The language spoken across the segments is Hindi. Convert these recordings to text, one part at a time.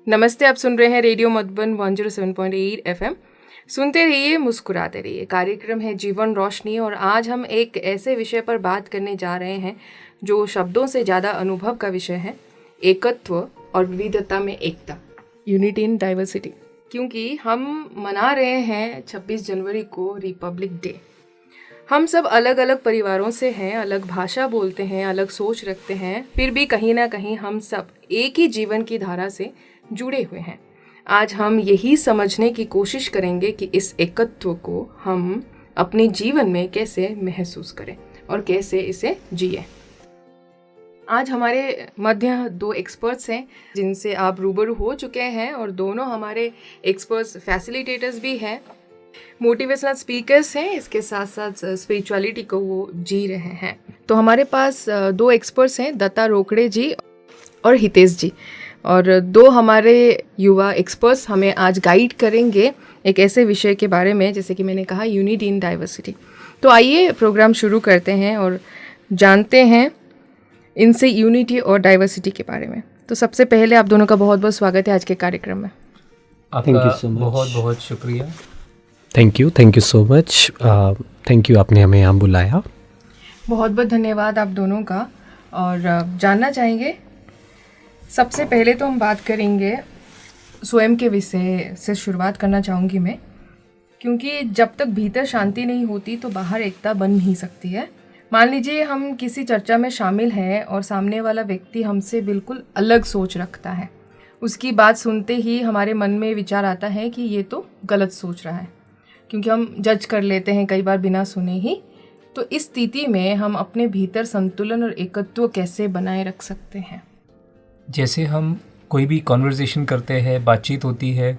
नमस्ते, आप सुन रहे हैं रेडियो मधुबन 107.8 एफएम। सुनते रहिए, मुस्कुराते रहिए। कार्यक्रम है जीवन रोशनी और आज हम एक ऐसे विषय पर बात करने जा रहे हैं जो शब्दों से ज़्यादा अनुभव का विषय है, एकत्व और विविधता में एकता, यूनिटी इन डाइवर्सिटी। क्योंकि हम मना रहे हैं 26 जनवरी को रिपब्लिक डे। हम सब अलग अलग परिवारों से हैं, अलग भाषा बोलते हैं, अलग सोच रखते हैं, फिर भी कहीं ना कहीं हम सब एक ही जीवन की धारा से जुड़े हुए हैं। आज हम यही समझने की कोशिश करेंगे कि इस एकत्व को हम अपने जीवन में कैसे महसूस करें और कैसे इसे जिए। आज हमारे मध्य दो एक्सपर्ट्स हैं जिनसे आप रूबरू हो चुके हैं और दोनों हमारे एक्सपर्ट्स फैसिलिटेटर्स भी हैं, मोटिवेशनल स्पीकर्स हैं, इसके साथ साथ स्पिरिचुअलिटी को वो जी रहे हैं। तो हमारे पास दो एक्सपर्ट्स हैं, दत्ता रोकड़े जी और हितेश जी, और दो हमारे युवा एक्सपर्ट्स हमें आज गाइड करेंगे एक ऐसे विषय के बारे में, जैसे कि मैंने कहा, यूनिटी इन डाइवर्सिटी। तो आइए प्रोग्राम शुरू करते हैं और जानते हैं इनसे यूनिटी और डाइवर्सिटी के बारे में। तो सबसे पहले आप दोनों का बहुत बहुत स्वागत है आज के कार्यक्रम में। आपका बहुत बहुत शुक्रिया। Thank you so much. Thank you, आपने हमें यहाँ बुलाया। बहुत बहुत धन्यवाद आप दोनों का। और जानना चाहेंगे, सबसे पहले तो हम बात करेंगे स्वयं के विषय से शुरुआत करना चाहूँगी मैं, क्योंकि जब तक भीतर शांति नहीं होती तो बाहर एकता बन नहीं सकती है। मान लीजिए हम किसी चर्चा में शामिल हैं और सामने वाला व्यक्ति हमसे बिल्कुल अलग सोच रखता है। उसकी बात सुनते ही हमारे मन में विचार आता है कि ये तो गलत सोच रहा है, क्योंकि हम जज कर लेते हैं कई बार बिना सुने ही। तो इस स्थिति में हम अपने भीतर संतुलन और एकत्व कैसे बनाए रख सकते हैं? जैसे हम कोई भी कॉन्वर्जेशन करते हैं, बातचीत होती है,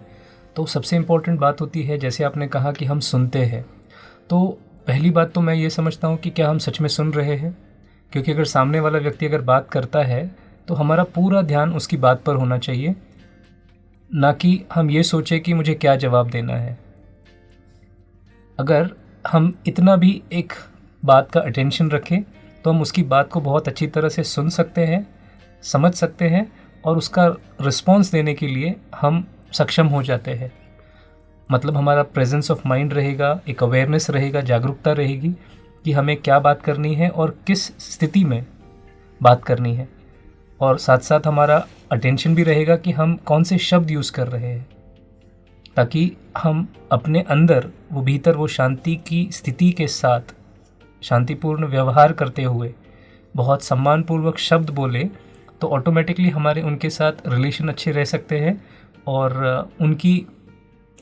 तो सबसे इम्पोर्टेंट बात होती है, जैसे आपने कहा कि हम सुनते हैं। तो पहली बात तो मैं ये समझता हूँ कि क्या हम सच में सुन रहे हैं, क्योंकि अगर सामने वाला व्यक्ति अगर बात करता है तो हमारा पूरा ध्यान उसकी बात पर होना चाहिए, ना कि हम ये सोचें कि मुझे क्या जवाब देना है। अगर हम इतना भी एक बात का अटेंशन रखें तो हम उसकी बात को बहुत अच्छी तरह से सुन सकते हैं, समझ सकते हैं और उसका रिस्पॉन्स देने के लिए हम सक्षम हो जाते हैं। मतलब हमारा प्रेजेंस ऑफ माइंड रहेगा, एक अवेयरनेस रहेगा, जागरूकता रहेगी कि हमें क्या बात करनी है और किस स्थिति में बात करनी है, और साथ साथ हमारा अटेंशन भी रहेगा कि हम कौन से शब्द यूज़ कर रहे हैं, ताकि हम अपने अंदर वो भीतर वो शांति की स्थिति के साथ शांतिपूर्ण व्यवहार करते हुए बहुत सम्मानपूर्वक शब्द बोले, तो ऑटोमेटिकली हमारे उनके साथ रिलेशन अच्छे रह सकते हैं और उनकी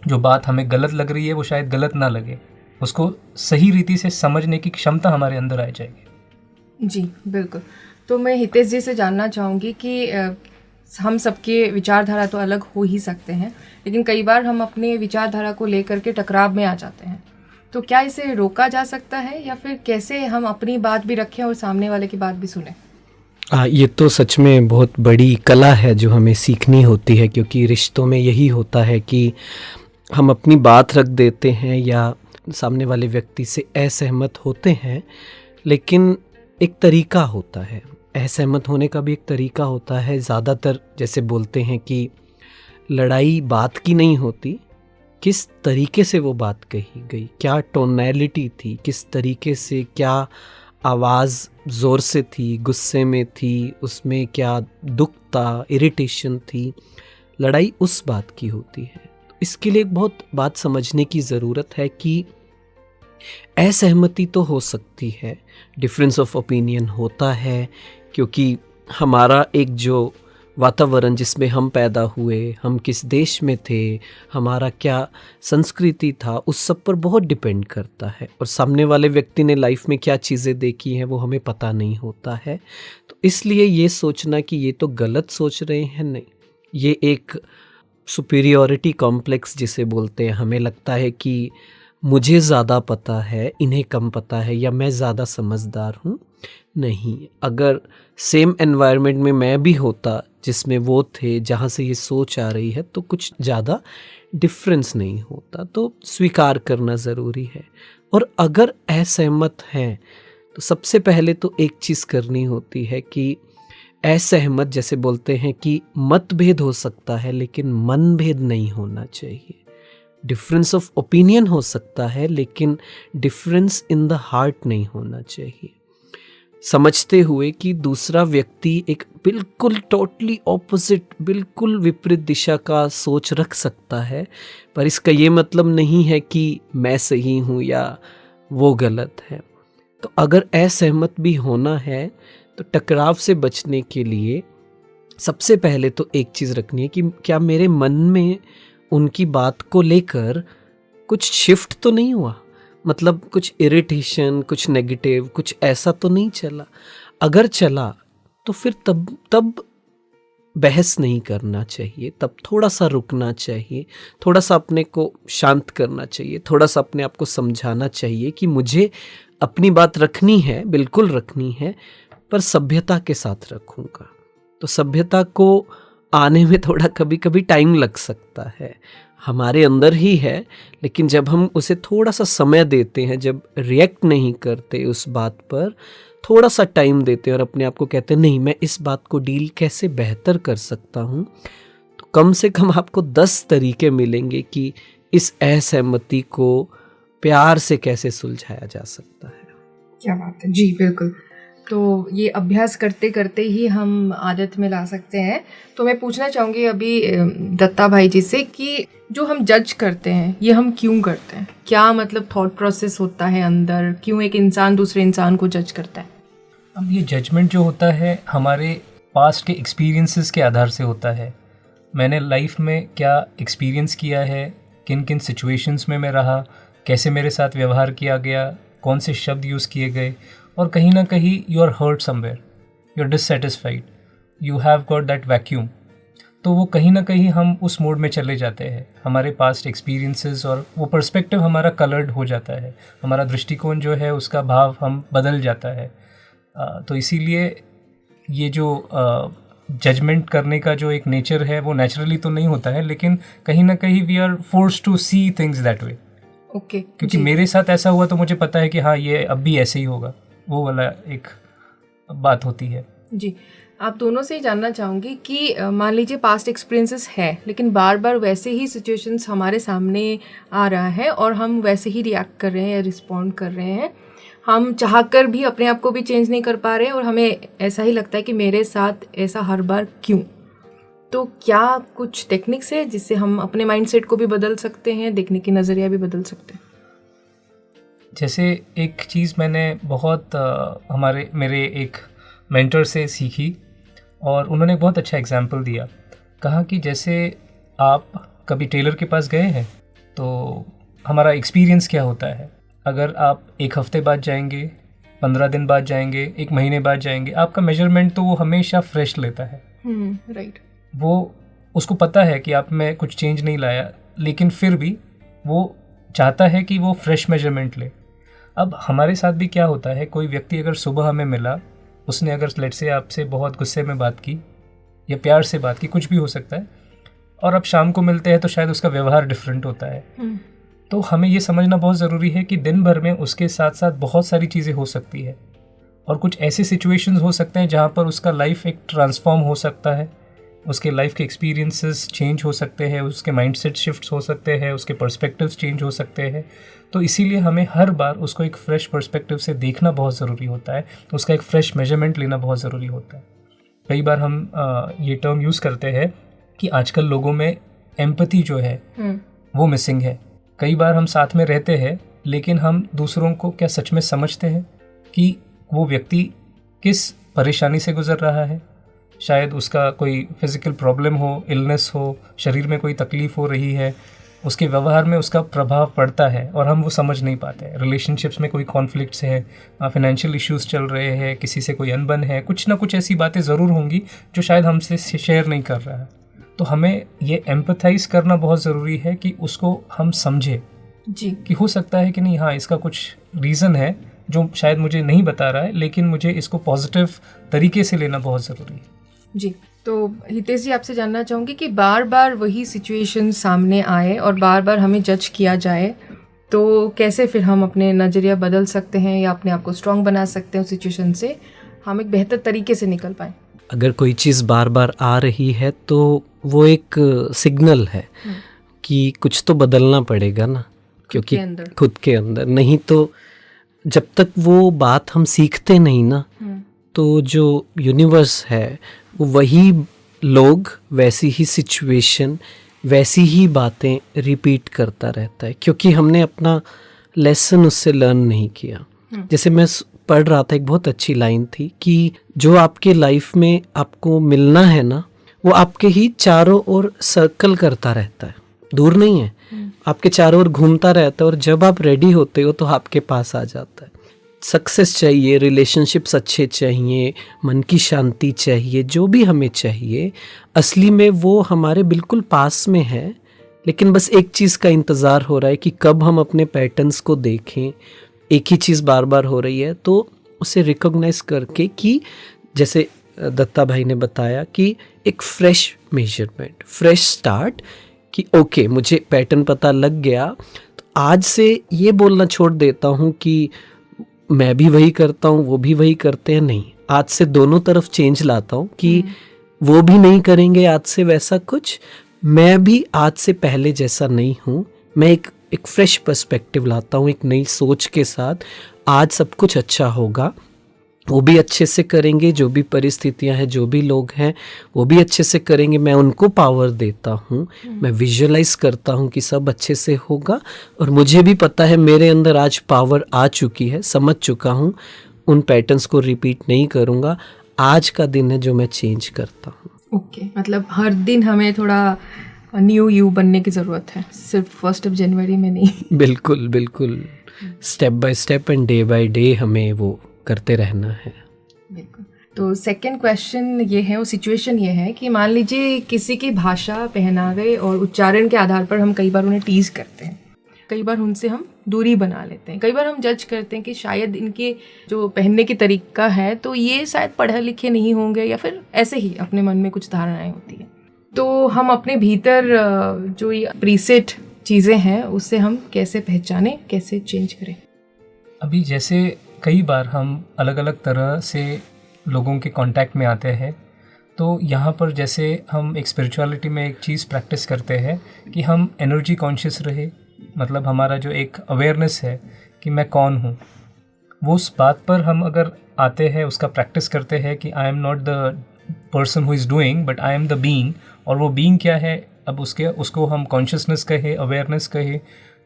जो बात हमें गलत लग रही है वो शायद गलत ना लगे, उसको सही रीति से समझने की क्षमता हमारे अंदर आ जाएगी। जी बिल्कुल। तो मैं हितेश जी से जानना चाहूँगी कि हम सबके विचारधारा तो अलग हो ही सकते हैं, लेकिन कई बार हम अपने विचारधारा को लेकर के टकराव में आ जाते हैं। तो क्या इसे रोका जा सकता है, या फिर कैसे हम अपनी बात भी रखें और सामने वाले की बात भी सुने? ये तो सच में बहुत बड़ी कला है जो हमें सीखनी होती है, क्योंकि रिश्तों में यही होता है कि हम अपनी बात रख देते हैं या सामने वाले व्यक्ति से असहमत होते हैं, लेकिन एक तरीका होता है, असहमत होने का भी एक तरीका होता है। ज़्यादातर जैसे बोलते हैं कि लड़ाई बात की नहीं होती, किस तरीके से वो बात कही गई, क्या टोनैलिटी थी, किस तरीके से, क्या आवाज़ ज़ोर से थी, गुस्से में थी, उसमें क्या दुख था, इरिटेशन थी, लड़ाई उस बात की होती है। तो इसके लिए एक बहुत बात समझने की ज़रूरत है कि असहमति तो हो सकती है, डिफरेंस ऑफ ओपिनियन होता है, क्योंकि हमारा एक जो वातावरण जिसमें हम पैदा हुए, हम किस देश में थे, हमारा क्या संस्कृति था, उस सब पर बहुत डिपेंड करता है, और सामने वाले व्यक्ति ने लाइफ में क्या चीज़ें देखी हैं वो हमें पता नहीं होता है। तो इसलिए ये सोचना कि ये तो गलत सोच रहे हैं, नहीं, ये एक सुपीरियॉरिटी कॉम्प्लेक्स जिसे बोलते हैं। हमें लगता है कि मुझे ज़्यादा पता है, इन्हें कम पता है, या मैं ज़्यादा समझदार हूँ। नहीं, अगर सेम एनवायरनमेंट में मैं भी होता जिसमें वो थे, जहाँ से ये सोच आ रही है, तो कुछ ज़्यादा डिफरेंस नहीं होता। तो स्वीकार करना ज़रूरी है। और अगर असहमत हैं तो सबसे पहले तो एक चीज़ करनी होती है कि असहमत, जैसे बोलते हैं कि मतभेद हो सकता है लेकिन मनभेद नहीं होना चाहिए। डिफरेंस ऑफ ओपिनियन हो सकता है लेकिन डिफरेंस इन द हार्ट नहीं होना चाहिए। समझते हुए कि दूसरा व्यक्ति एक बिल्कुल टोटली ऑपोजिट, बिल्कुल विपरीत दिशा का सोच रख सकता है, पर इसका ये मतलब नहीं है कि मैं सही हूँ या वो गलत है। तो अगर असहमत भी होना है तो टकराव से बचने के लिए सबसे पहले तो एक चीज़ रखनी है कि क्या मेरे मन में उनकी बात को लेकर कुछ शिफ्ट तो नहीं हुआ, मतलब कुछ इरिटेशन, कुछ नेगेटिव, कुछ ऐसा तो नहीं चला। अगर चला तो फिर तब बहस नहीं करना चाहिए, तब थोड़ा सा रुकना चाहिए, थोड़ा सा अपने को शांत करना चाहिए, थोड़ा सा अपने आप को समझाना चाहिए कि मुझे अपनी बात रखनी है, बिल्कुल रखनी है, पर सभ्यता के साथ रखूँगा। तो सभ्यता को आने में थोड़ा कभी कभी टाइम लग सकता है, हमारे अंदर ही है, लेकिन जब हम उसे थोड़ा सा समय देते हैं, जब रिएक्ट नहीं करते उस बात पर, थोड़ा सा टाइम देते हैं और अपने आप को कहते हैं नहीं मैं इस बात को डील कैसे बेहतर कर सकता हूँ, तो कम से कम आपको 10 तरीके मिलेंगे कि इस असहमति को प्यार से कैसे सुलझाया जा सकता है। क्या बात है जी, बिल्कुल। तो ये अभ्यास करते करते ही हम आदत में ला सकते हैं। तो मैं पूछना चाहूँगी अभी दत्ता भाई जी से कि जो हम जज करते हैं ये हम क्यों करते हैं? क्या मतलब थॉट प्रोसेस होता है अंदर, क्यों एक इंसान दूसरे इंसान को जज करता है? अब ये जजमेंट जो होता है हमारे पास्ट के एक्सपीरियंसेस के आधार से होता है। मैंने लाइफ में क्या एक्सपीरियंस किया है, किन किन सिचुएशंस में मैं रहा, कैसे मेरे साथ व्यवहार किया गया, कौन से शब्द यूज़ किए गए, और कहीं ना कहीं you are hurt somewhere, you are dissatisfied, you have got that vacuum. तो वो कहीं ना कहीं हम उस मोड में चले जाते हैं, हमारे पास्ट एक्सपीरियंसेस और वो पर्सपेक्टिव हमारा कलर्ड हो जाता है, हमारा दृष्टिकोण जो है उसका भाव हम बदल जाता है। तो इसीलिए ये जो जजमेंट करने का जो एक नेचर है वो नेचुरली तो नहीं होता है, लेकिन कहीं ना कहीं we are forced to see things that way. Okay, क्योंकि मेरे साथ ऐसा हुआ तो मुझे पता है कि हाँ ये अब भी ऐसे ही होगा, वो वाला एक बात होती है। जी, आप दोनों से ही जानना चाहूँगी कि मान लीजिए पास्ट एक्सपीरियंसेस है लेकिन बार बार वैसे ही सिचुएशंस हमारे सामने आ रहा है और हम वैसे ही रिएक्ट कर रहे हैं या रिस्पॉन्ड कर रहे हैं, हम चाहकर भी अपने आप को भी चेंज नहीं कर पा रहे हैं और हमें ऐसा ही लगता है कि मेरे साथ ऐसा हर बार क्यों। तो क्या कुछ टेक्निक्स है जिससे हम अपने माइंडसेट को भी बदल सकते हैं, देखने की नज़रिया भी बदल सकते हैं? जैसे एक चीज़ मैंने बहुत मेरे एक मेंटर से सीखी और उन्होंने बहुत अच्छा एग्जाम्पल दिया। कहा कि जैसे आप कभी टेलर के पास गए हैं तो हमारा एक्सपीरियंस क्या होता है, अगर आप एक हफ्ते बाद जाएंगे, 15 दिन बाद जाएंगे, 1 महीने बाद जाएंगे, आपका मेजरमेंट तो वो हमेशा फ्रेश लेता है। राइट। वो उसको पता है कि आप में कुछ चेंज नहीं लाया, लेकिन फिर भी वो चाहता है कि वो फ्रेश मेजरमेंट ले। अब हमारे साथ भी क्या होता है, कोई व्यक्ति अगर सुबह हमें मिला, उसने अगर लेट से आपसे बहुत गुस्से में बात की या प्यार से बात की, कुछ भी हो सकता है, और अब शाम को मिलते हैं तो शायद उसका व्यवहार डिफरेंट होता है। तो हमें ये समझना बहुत ज़रूरी है कि दिन भर में उसके साथ साथ बहुत सारी चीज़ें हो सकती है और कुछ ऐसे सिचुएशंस हो सकते हैं जहाँ पर उसका लाइफ एक ट्रांसफॉर्म हो सकता है, उसके लाइफ के एक्सपीरियंसेस चेंज हो सकते हैं, उसके माइंडसेट शिफ्ट्स हो सकते हैं, उसके पर्सपेक्टिव्स चेंज हो सकते हैं। तो इसीलिए हमें हर बार उसको एक फ़्रेश पर्सपेक्टिव से देखना बहुत ज़रूरी होता है, उसका एक फ़्रेश मेजरमेंट लेना बहुत ज़रूरी होता है। कई बार हम ये टर्म यूज़ करते हैं कि आजकल लोगों में एम्पैथी जो है वो मिसिंग है। कई बार हम साथ में रहते हैं लेकिन हम दूसरों को क्या सच में समझते हैं कि वो व्यक्ति किस परेशानी से गुज़र रहा है। शायद उसका कोई फिज़िकल प्रॉब्लम हो, इलनेस हो, शरीर में कोई तकलीफ़ हो रही है, उसके व्यवहार में उसका प्रभाव पड़ता है और हम वो समझ नहीं पाते। रिलेशनशिप्स में कोई कॉन्फ्लिक्ट्स है, फाइनेंशियल इश्यूज़ चल रहे हैं, किसी से कोई अनबन है, कुछ ना कुछ ऐसी बातें ज़रूर होंगी जो शायद हमसे शेयर नहीं कर रहा है। तो हमें ये एम्पैथाइज़ करना बहुत ज़रूरी है कि उसको हम समझें जी, कि हो सकता है कि नहीं, हाँ इसका कुछ रीज़न है जो शायद मुझे नहीं बता रहा है, लेकिन मुझे इसको पॉजिटिव तरीके से लेना बहुत ज़रूरी है। जी, तो हितेश जी आपसे जानना चाहूँगी कि बार बार वही सिचुएशन सामने आए और बार बार हमें जज किया जाए तो कैसे फिर हम अपने नज़रिया बदल सकते हैं या अपने आप को स्ट्रॉन्ग बना सकते हैं उस सिचुएशन से, हम एक बेहतर तरीके से निकल पाएँ? अगर कोई चीज़ बार बार आ रही है तो वो एक सिग्नल है कि कुछ तो बदलना पड़ेगा ना, क्योंकि खुद के अंदर नहीं तो जब तक वो बात हम सीखते नहीं ना तो जो यूनिवर्स है वो वही लोग, वैसी ही सिचुएशन, वैसी ही बातें रिपीट करता रहता है, क्योंकि हमने अपना लेसन उससे लर्न नहीं किया। जैसे मैं पढ़ रहा था, एक बहुत अच्छी लाइन थी कि जो आपके लाइफ में आपको मिलना है ना वो आपके ही चारों ओर सर्कल करता रहता है, दूर नहीं है, आपके चारों ओर घूमता रहता है, और जब आप रेडी होते हो तो आपके पास आ जाता है। सक्सेस चाहिए, रिलेशनशिप्स अच्छे चाहिए, मन की शांति चाहिए, जो भी हमें चाहिए असली में वो हमारे बिल्कुल पास में है, लेकिन बस एक चीज़ का इंतज़ार हो रहा है कि कब हम अपने पैटर्न्स को देखें। एक ही चीज़ बार बार हो रही है तो उसे रिकॉग्नाइज करके कि जैसे दत्ता भाई ने बताया कि एक फ्रेश मेजरमेंट, फ्रेश स्टार्ट, कि ओके मुझे पैटर्न पता लग गया तो आज से ये बोलना छोड़ देता हूँ कि मैं भी वही करता हूँ वो भी वही करते हैं, नहीं, आज से दोनों तरफ चेंज लाता हूँ कि वो भी नहीं करेंगे आज से वैसा कुछ, मैं भी आज से पहले जैसा नहीं हूँ, मैं एक फ्रेश पर्सपेक्टिव लाता हूँ, एक नई सोच के साथ। आज सब कुछ अच्छा होगा, वो भी अच्छे से करेंगे, जो भी परिस्थितियां हैं, जो भी लोग हैं वो भी अच्छे से करेंगे, मैं उनको पावर देता हूँ, मैं विजुअलाइज करता हूँ कि सब अच्छे से होगा, और मुझे भी पता है मेरे अंदर आज पावर आ चुकी है, समझ चुका हूँ, उन पैटर्न्स को रिपीट नहीं करूँगा, आज का दिन है जो मैं चेंज करता हूँ। ओके, मतलब हर दिन हमें थोड़ा न्यू यू बनने की ज़रूरत है, सिर्फ 1 जनवरी में नहीं। बिल्कुल बिल्कुल, step by step and day by day हमें वो करते रहना है। बिल्कुल। तो सेकंड क्वेश्चन ये है, वो सिचुएशन ये है कि मान लीजिए किसी की भाषा, पहनावे और उच्चारण के आधार पर हम कई बार उन्हें टीज करते हैं, कई बार उनसे हम दूरी बना लेते हैं, कई बार हम जज करते हैं कि शायद इनके जो पहनने की तरीका है तो ये शायद पढ़े लिखे नहीं होंगे, या फिर ऐसे ही अपने मन में कुछ धारणाएं होती हैं। तो हम अपने भीतर जो ये प्रीसेट चीज़ें हैं उससे हम कैसे पहचानें, कैसे चेंज करें? अभी जैसे कई बार हम अलग अलग तरह से लोगों के कांटेक्ट में आते हैं, तो यहाँ पर जैसे हम एक स्पिरिचुअलिटी में एक चीज़ प्रैक्टिस करते हैं कि हम एनर्जी कॉन्शियस रहे, मतलब हमारा जो एक अवेयरनेस है कि मैं कौन हूँ, वो उस बात पर हम अगर आते हैं, उसका प्रैक्टिस करते हैं कि I am not the person who is doing but I am the being. और वो बीइंग क्या है, अब उसको हम कॉन्शियसनेस कहे, अवेयरनेस कहे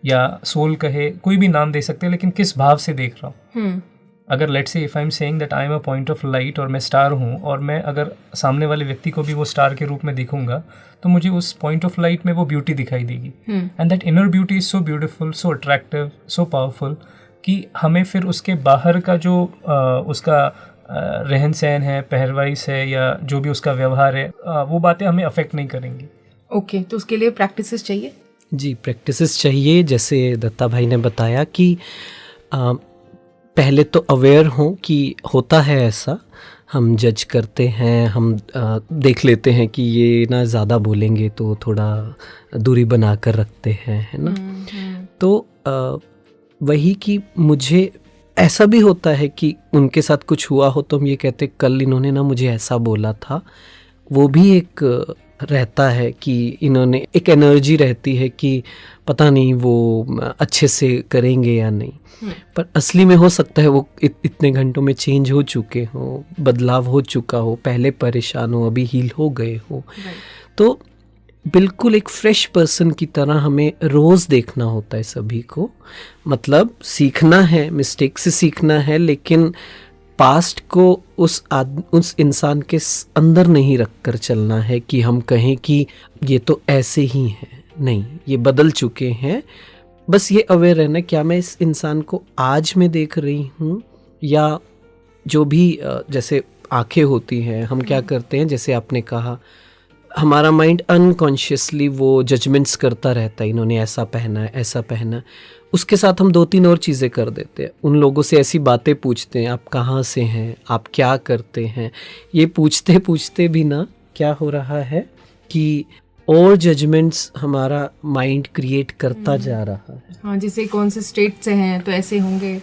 या सोल कहे, कोई भी नाम दे सकते हैं, लेकिन किस भाव से देख रहा हूँ। अगर let's say if I am saying that I am a point of light और मैं स्टार हूँ, और मैं अगर सामने वाले व्यक्ति को भी वो स्टार के रूप में दिखूंगा तो मुझे उस पॉइंट ऑफ लाइट में वो ब्यूटी दिखाई देगी, and that inner beauty is so beautiful, so attractive, so powerful कि हमें फिर उसके बाहर का जो उसका रहन सहन है, पहरवाइश है, या जो भी उसका व्यवहार है, वो बातें हमें अफेक्ट नहीं करेंगी। ओके, तो उसके लिए प्रैक्टिसेस चाहिए? जी, प्रैक्टिसेस चाहिए। जैसे दत्ता भाई ने बताया कि पहले तो अवेयर हों कि होता है ऐसा, हम जज करते हैं, हम देख लेते हैं कि ये ना ज़्यादा बोलेंगे तो थोड़ा दूरी बना कर रखते हैं, है ना। तो वही कि मुझे ऐसा भी होता है कि उनके साथ कुछ हुआ हो तो हम ये कहते कल इन्होंने ना मुझे ऐसा बोला था, वो भी एक रहता है कि इन्होंने एक एनर्जी रहती है कि पता नहीं वो अच्छे से करेंगे या नहीं, पर असली में हो सकता है वो इतने घंटों में चेंज हो चुके हो, बदलाव हो चुका हो, पहले परेशान हो अभी हील हो गए हो। तो बिल्कुल एक फ्रेश पर्सन की तरह हमें रोज़ देखना होता है सभी को, मतलब सीखना है, मिस्टेक से सीखना है, लेकिन पास्ट को उस इंसान के अंदर नहीं रख कर चलना है कि हम कहें कि ये तो ऐसे ही हैं, नहीं, ये बदल चुके हैं। बस ये अवेयर रहना, क्या मैं इस इंसान को आज में देख रही हूँ, या जो भी जैसे आंखें होती हैं, हम क्या करते हैं, जैसे आपने कहा हमारा माइंड अनकॉन्शियसली वो जजमेंट्स करता रहता है, इन्होंने ऐसा पहना है, ऐसा पहना, उसके साथ हम 2-3 और चीज़ें कर देते हैं। उन लोगों से ऐसी बातें पूछते हैं, आप कहाँ से हैं, आप क्या करते हैं, ये पूछते पूछते भी ना क्या हो रहा है कि और जजमेंट्स हमारा माइंड क्रिएट करता जा रहा है। हाँ, जैसे कौन से स्टेट से हैं तो ऐसे होंगे।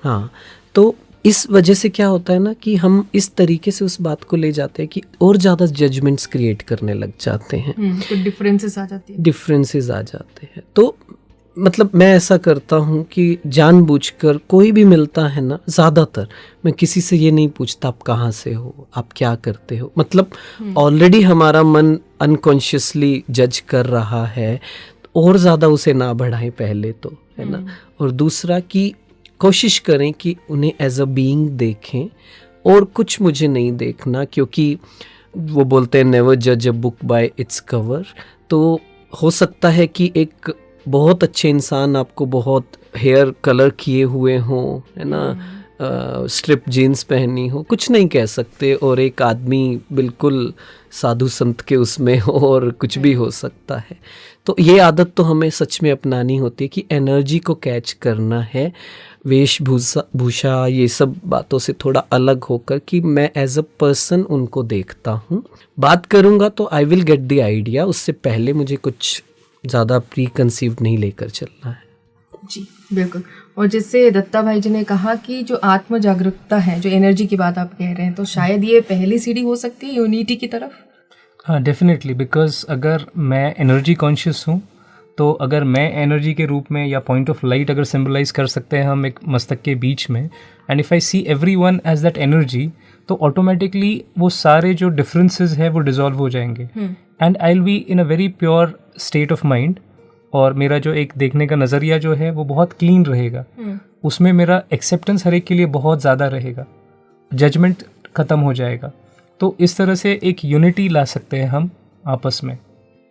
हाँ, तो इस वजह से क्या होता है ना कि हम इस तरीके से उस बात को ले जाते हैं कि और ज़्यादा जजमेंट्स क्रिएट करने लग जाते हैं, कुछ डिफरेंसेस आ जाते हैं। तो मतलब मैं ऐसा करता हूँ कि जानबूझकर कोई भी मिलता है ना, ज़्यादातर मैं किसी से ये नहीं पूछता आप कहाँ से हो, आप क्या करते हो। मतलब ऑलरेडी हमारा मन अनकॉन्शियसली जज कर रहा है, और ज़्यादा उसे ना बढ़ाएं पहले तो, है ना। और दूसरा कि कोशिश करें कि उन्हें एज अ बीइंग देखें, और कुछ मुझे नहीं देखना, क्योंकि वो बोलते हैं नेवर जज a book by its cover. तो हो सकता है कि एक बहुत अच्छे इंसान आपको बहुत हेयर कलर किए हुए हों, है ना, स्ट्रिप जीन्स पहनी हो, कुछ नहीं कह सकते, और एक आदमी बिल्कुल साधु संत के उसमें हो, और कुछ भी हो सकता है। तो ये आदत तो हमें सच में अपनानी होती है कि एनर्जी को कैच करना है, वेशभूषा ये सब बातों से थोड़ा अलग होकर, कि मैं एज अ पर्सन उनको देखता हूँ। बात करूँगा तो I will get the idea, उससे पहले मुझे कुछ ज़्यादा प्री कंसीव्ड नहीं लेकर चलना है। जी बिल्कुल। और जिससे दत्ता भाई जी ने कहा कि जो आत्म जागरूकता है, जो एनर्जी की बात आप कह रहे हैं, तो शायद ये पहली सीढ़ी हो सकती है यूनिटी की तरफ। हाँ डेफिनेटली, बिकॉज अगर मैं एनर्जी कॉन्शियस हूँ, तो अगर मैं एनर्जी के रूप में या पॉइंट ऑफ लाइट अगर सिंबलाइज कर सकते हैं हम एक मस्तक के बीच में, and if I see everyone as that energy, तो ऑटोमेटिकली वो सारे जो डिफरेंसेस है वो डिसॉल्व हो जाएंगे, and I will be in a very pure state of mind, और मेरा जो एक देखने का नज़रिया जो है वो बहुत क्लीन रहेगा। उसमें मेरा एक्सेप्टेंस हर एक के लिए बहुत ज़्यादा रहेगा, जजमेंट ख़त्म हो जाएगा। तो इस तरह से एक यूनिटी ला सकते हैं हम आपस में,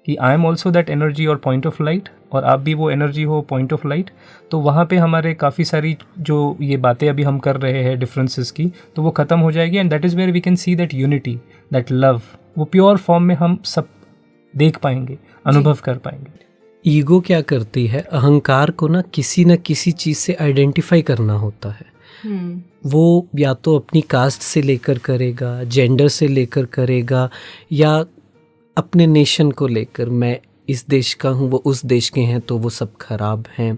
कि I am also that energy और पॉइंट ऑफ लाइट, और आप भी वो एनर्जी हो, पॉइंट ऑफ लाइट। तो वहाँ पे हमारे काफ़ी सारी जो ये बातें अभी हम कर रहे हैं डिफरेंसेस की, तो वो ख़त्म हो जाएगी, and that is where we can see that unity, that love, वो प्योर फॉर्म में हम सब देख पाएंगे, अनुभव कर पाएंगे। ईगो क्या करती है, अहंकार को ना किसी चीज़ से आइडेंटिफाई करना होता है। वो या तो अपनी कास्ट से लेकर करेगा, जेंडर से लेकर करेगा, या अपने नेशन को लेकर, मैं इस देश का हूँ, वो उस देश के हैं तो वो सब खराब हैं।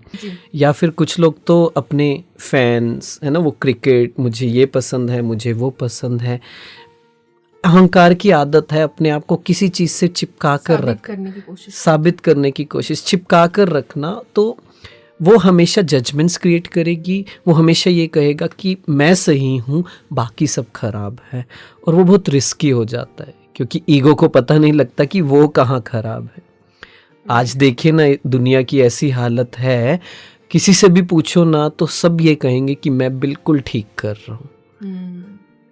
या फिर कुछ लोग तो अपने फैंस, है ना, वो क्रिकेट, मुझे ये पसंद है, मुझे वो पसंद है। अहंकार की आदत है अपने आप को किसी चीज़ से चिपका कर साबित करने की कोशिश, चिपका कर रखना। तो वो हमेशा जजमेंट्स क्रिएट करेगी, वो हमेशा ये कहेगा कि मैं सही हूँ, बाकी सब खराब है, और वो बहुत रिस्की हो जाता है, क्योंकि ईगो को पता नहीं लगता कि वो कहाँ खराब है। आज देखिए ना, दुनिया की ऐसी हालत है, किसी से भी पूछो ना तो सब ये कहेंगे कि मैं बिल्कुल ठीक कर रहा हूँ।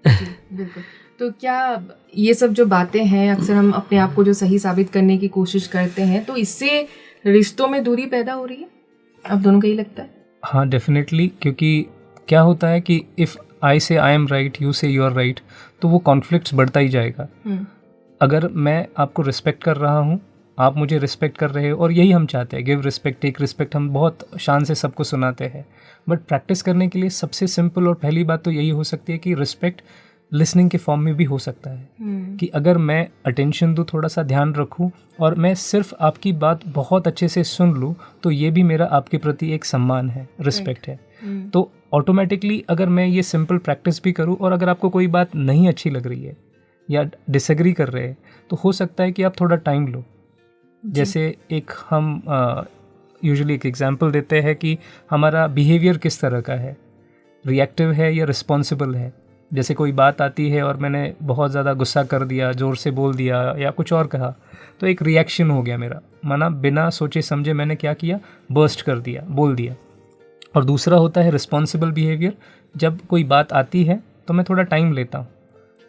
बिल्कुल। तो क्या ये सब जो बातें हैं, अक्सर हम अपने आप को जो सही साबित करने की कोशिश करते हैं, तो इससे रिश्तों में दूरी पैदा हो रही है? आप दोनों को ही लगता है? हाँ डेफिनेटली, क्योंकि क्या होता है कि इफ़ आई से आई एम राइट, यू से यू आर राइट, तो वो कॉन्फ्लिक्ट्स बढ़ता ही जाएगा। अगर मैं आपको रिस्पेक्ट कर रहा हूँ, आप मुझे रिस्पेक्ट कर रहे हो, और यही हम चाहते हैं, गिव रिस्पेक्ट टेक रिस्पेक्ट, हम बहुत शान से सबको सुनाते हैं। बट प्रैक्टिस करने के लिए सबसे सिंपल और पहली बात तो यही हो सकती है कि रिस्पेक्ट लिसनिंग के फॉर्म में भी हो सकता है। कि अगर मैं अटेंशन दूँ, थोड़ा सा ध्यान रखूँ, और मैं सिर्फ आपकी बात बहुत अच्छे से सुन लूँ, तो ये भी मेरा आपके प्रति एक सम्मान है, रिस्पेक्ट है। तो ऑटोमेटिकली अगर मैं ये सिंपल प्रैक्टिस भी करूँ, और अगर आपको कोई बात नहीं अच्छी लग रही है या डिसएग्री कर रहे हैं, तो हो सकता है कि आप थोड़ा टाइम लो। जैसे एक हम यूजुअली एक एग्जांपल देते हैं कि हमारा बिहेवियर किस तरह का है, रिएक्टिव है या रिस्पॉन्सिबल है। जैसे कोई बात आती है और मैंने बहुत ज़्यादा गुस्सा कर दिया, ज़ोर से बोल दिया या कुछ और कहा, तो एक रिएक्शन हो गया मेरा, माना बिना सोचे समझे मैंने क्या किया, बर्स्ट कर दिया, बोल दिया। और दूसरा होता है रिस्पॉन्सिबल बिहेवियर। जब कोई बात आती है तो मैं थोड़ा टाइम लेता हूँ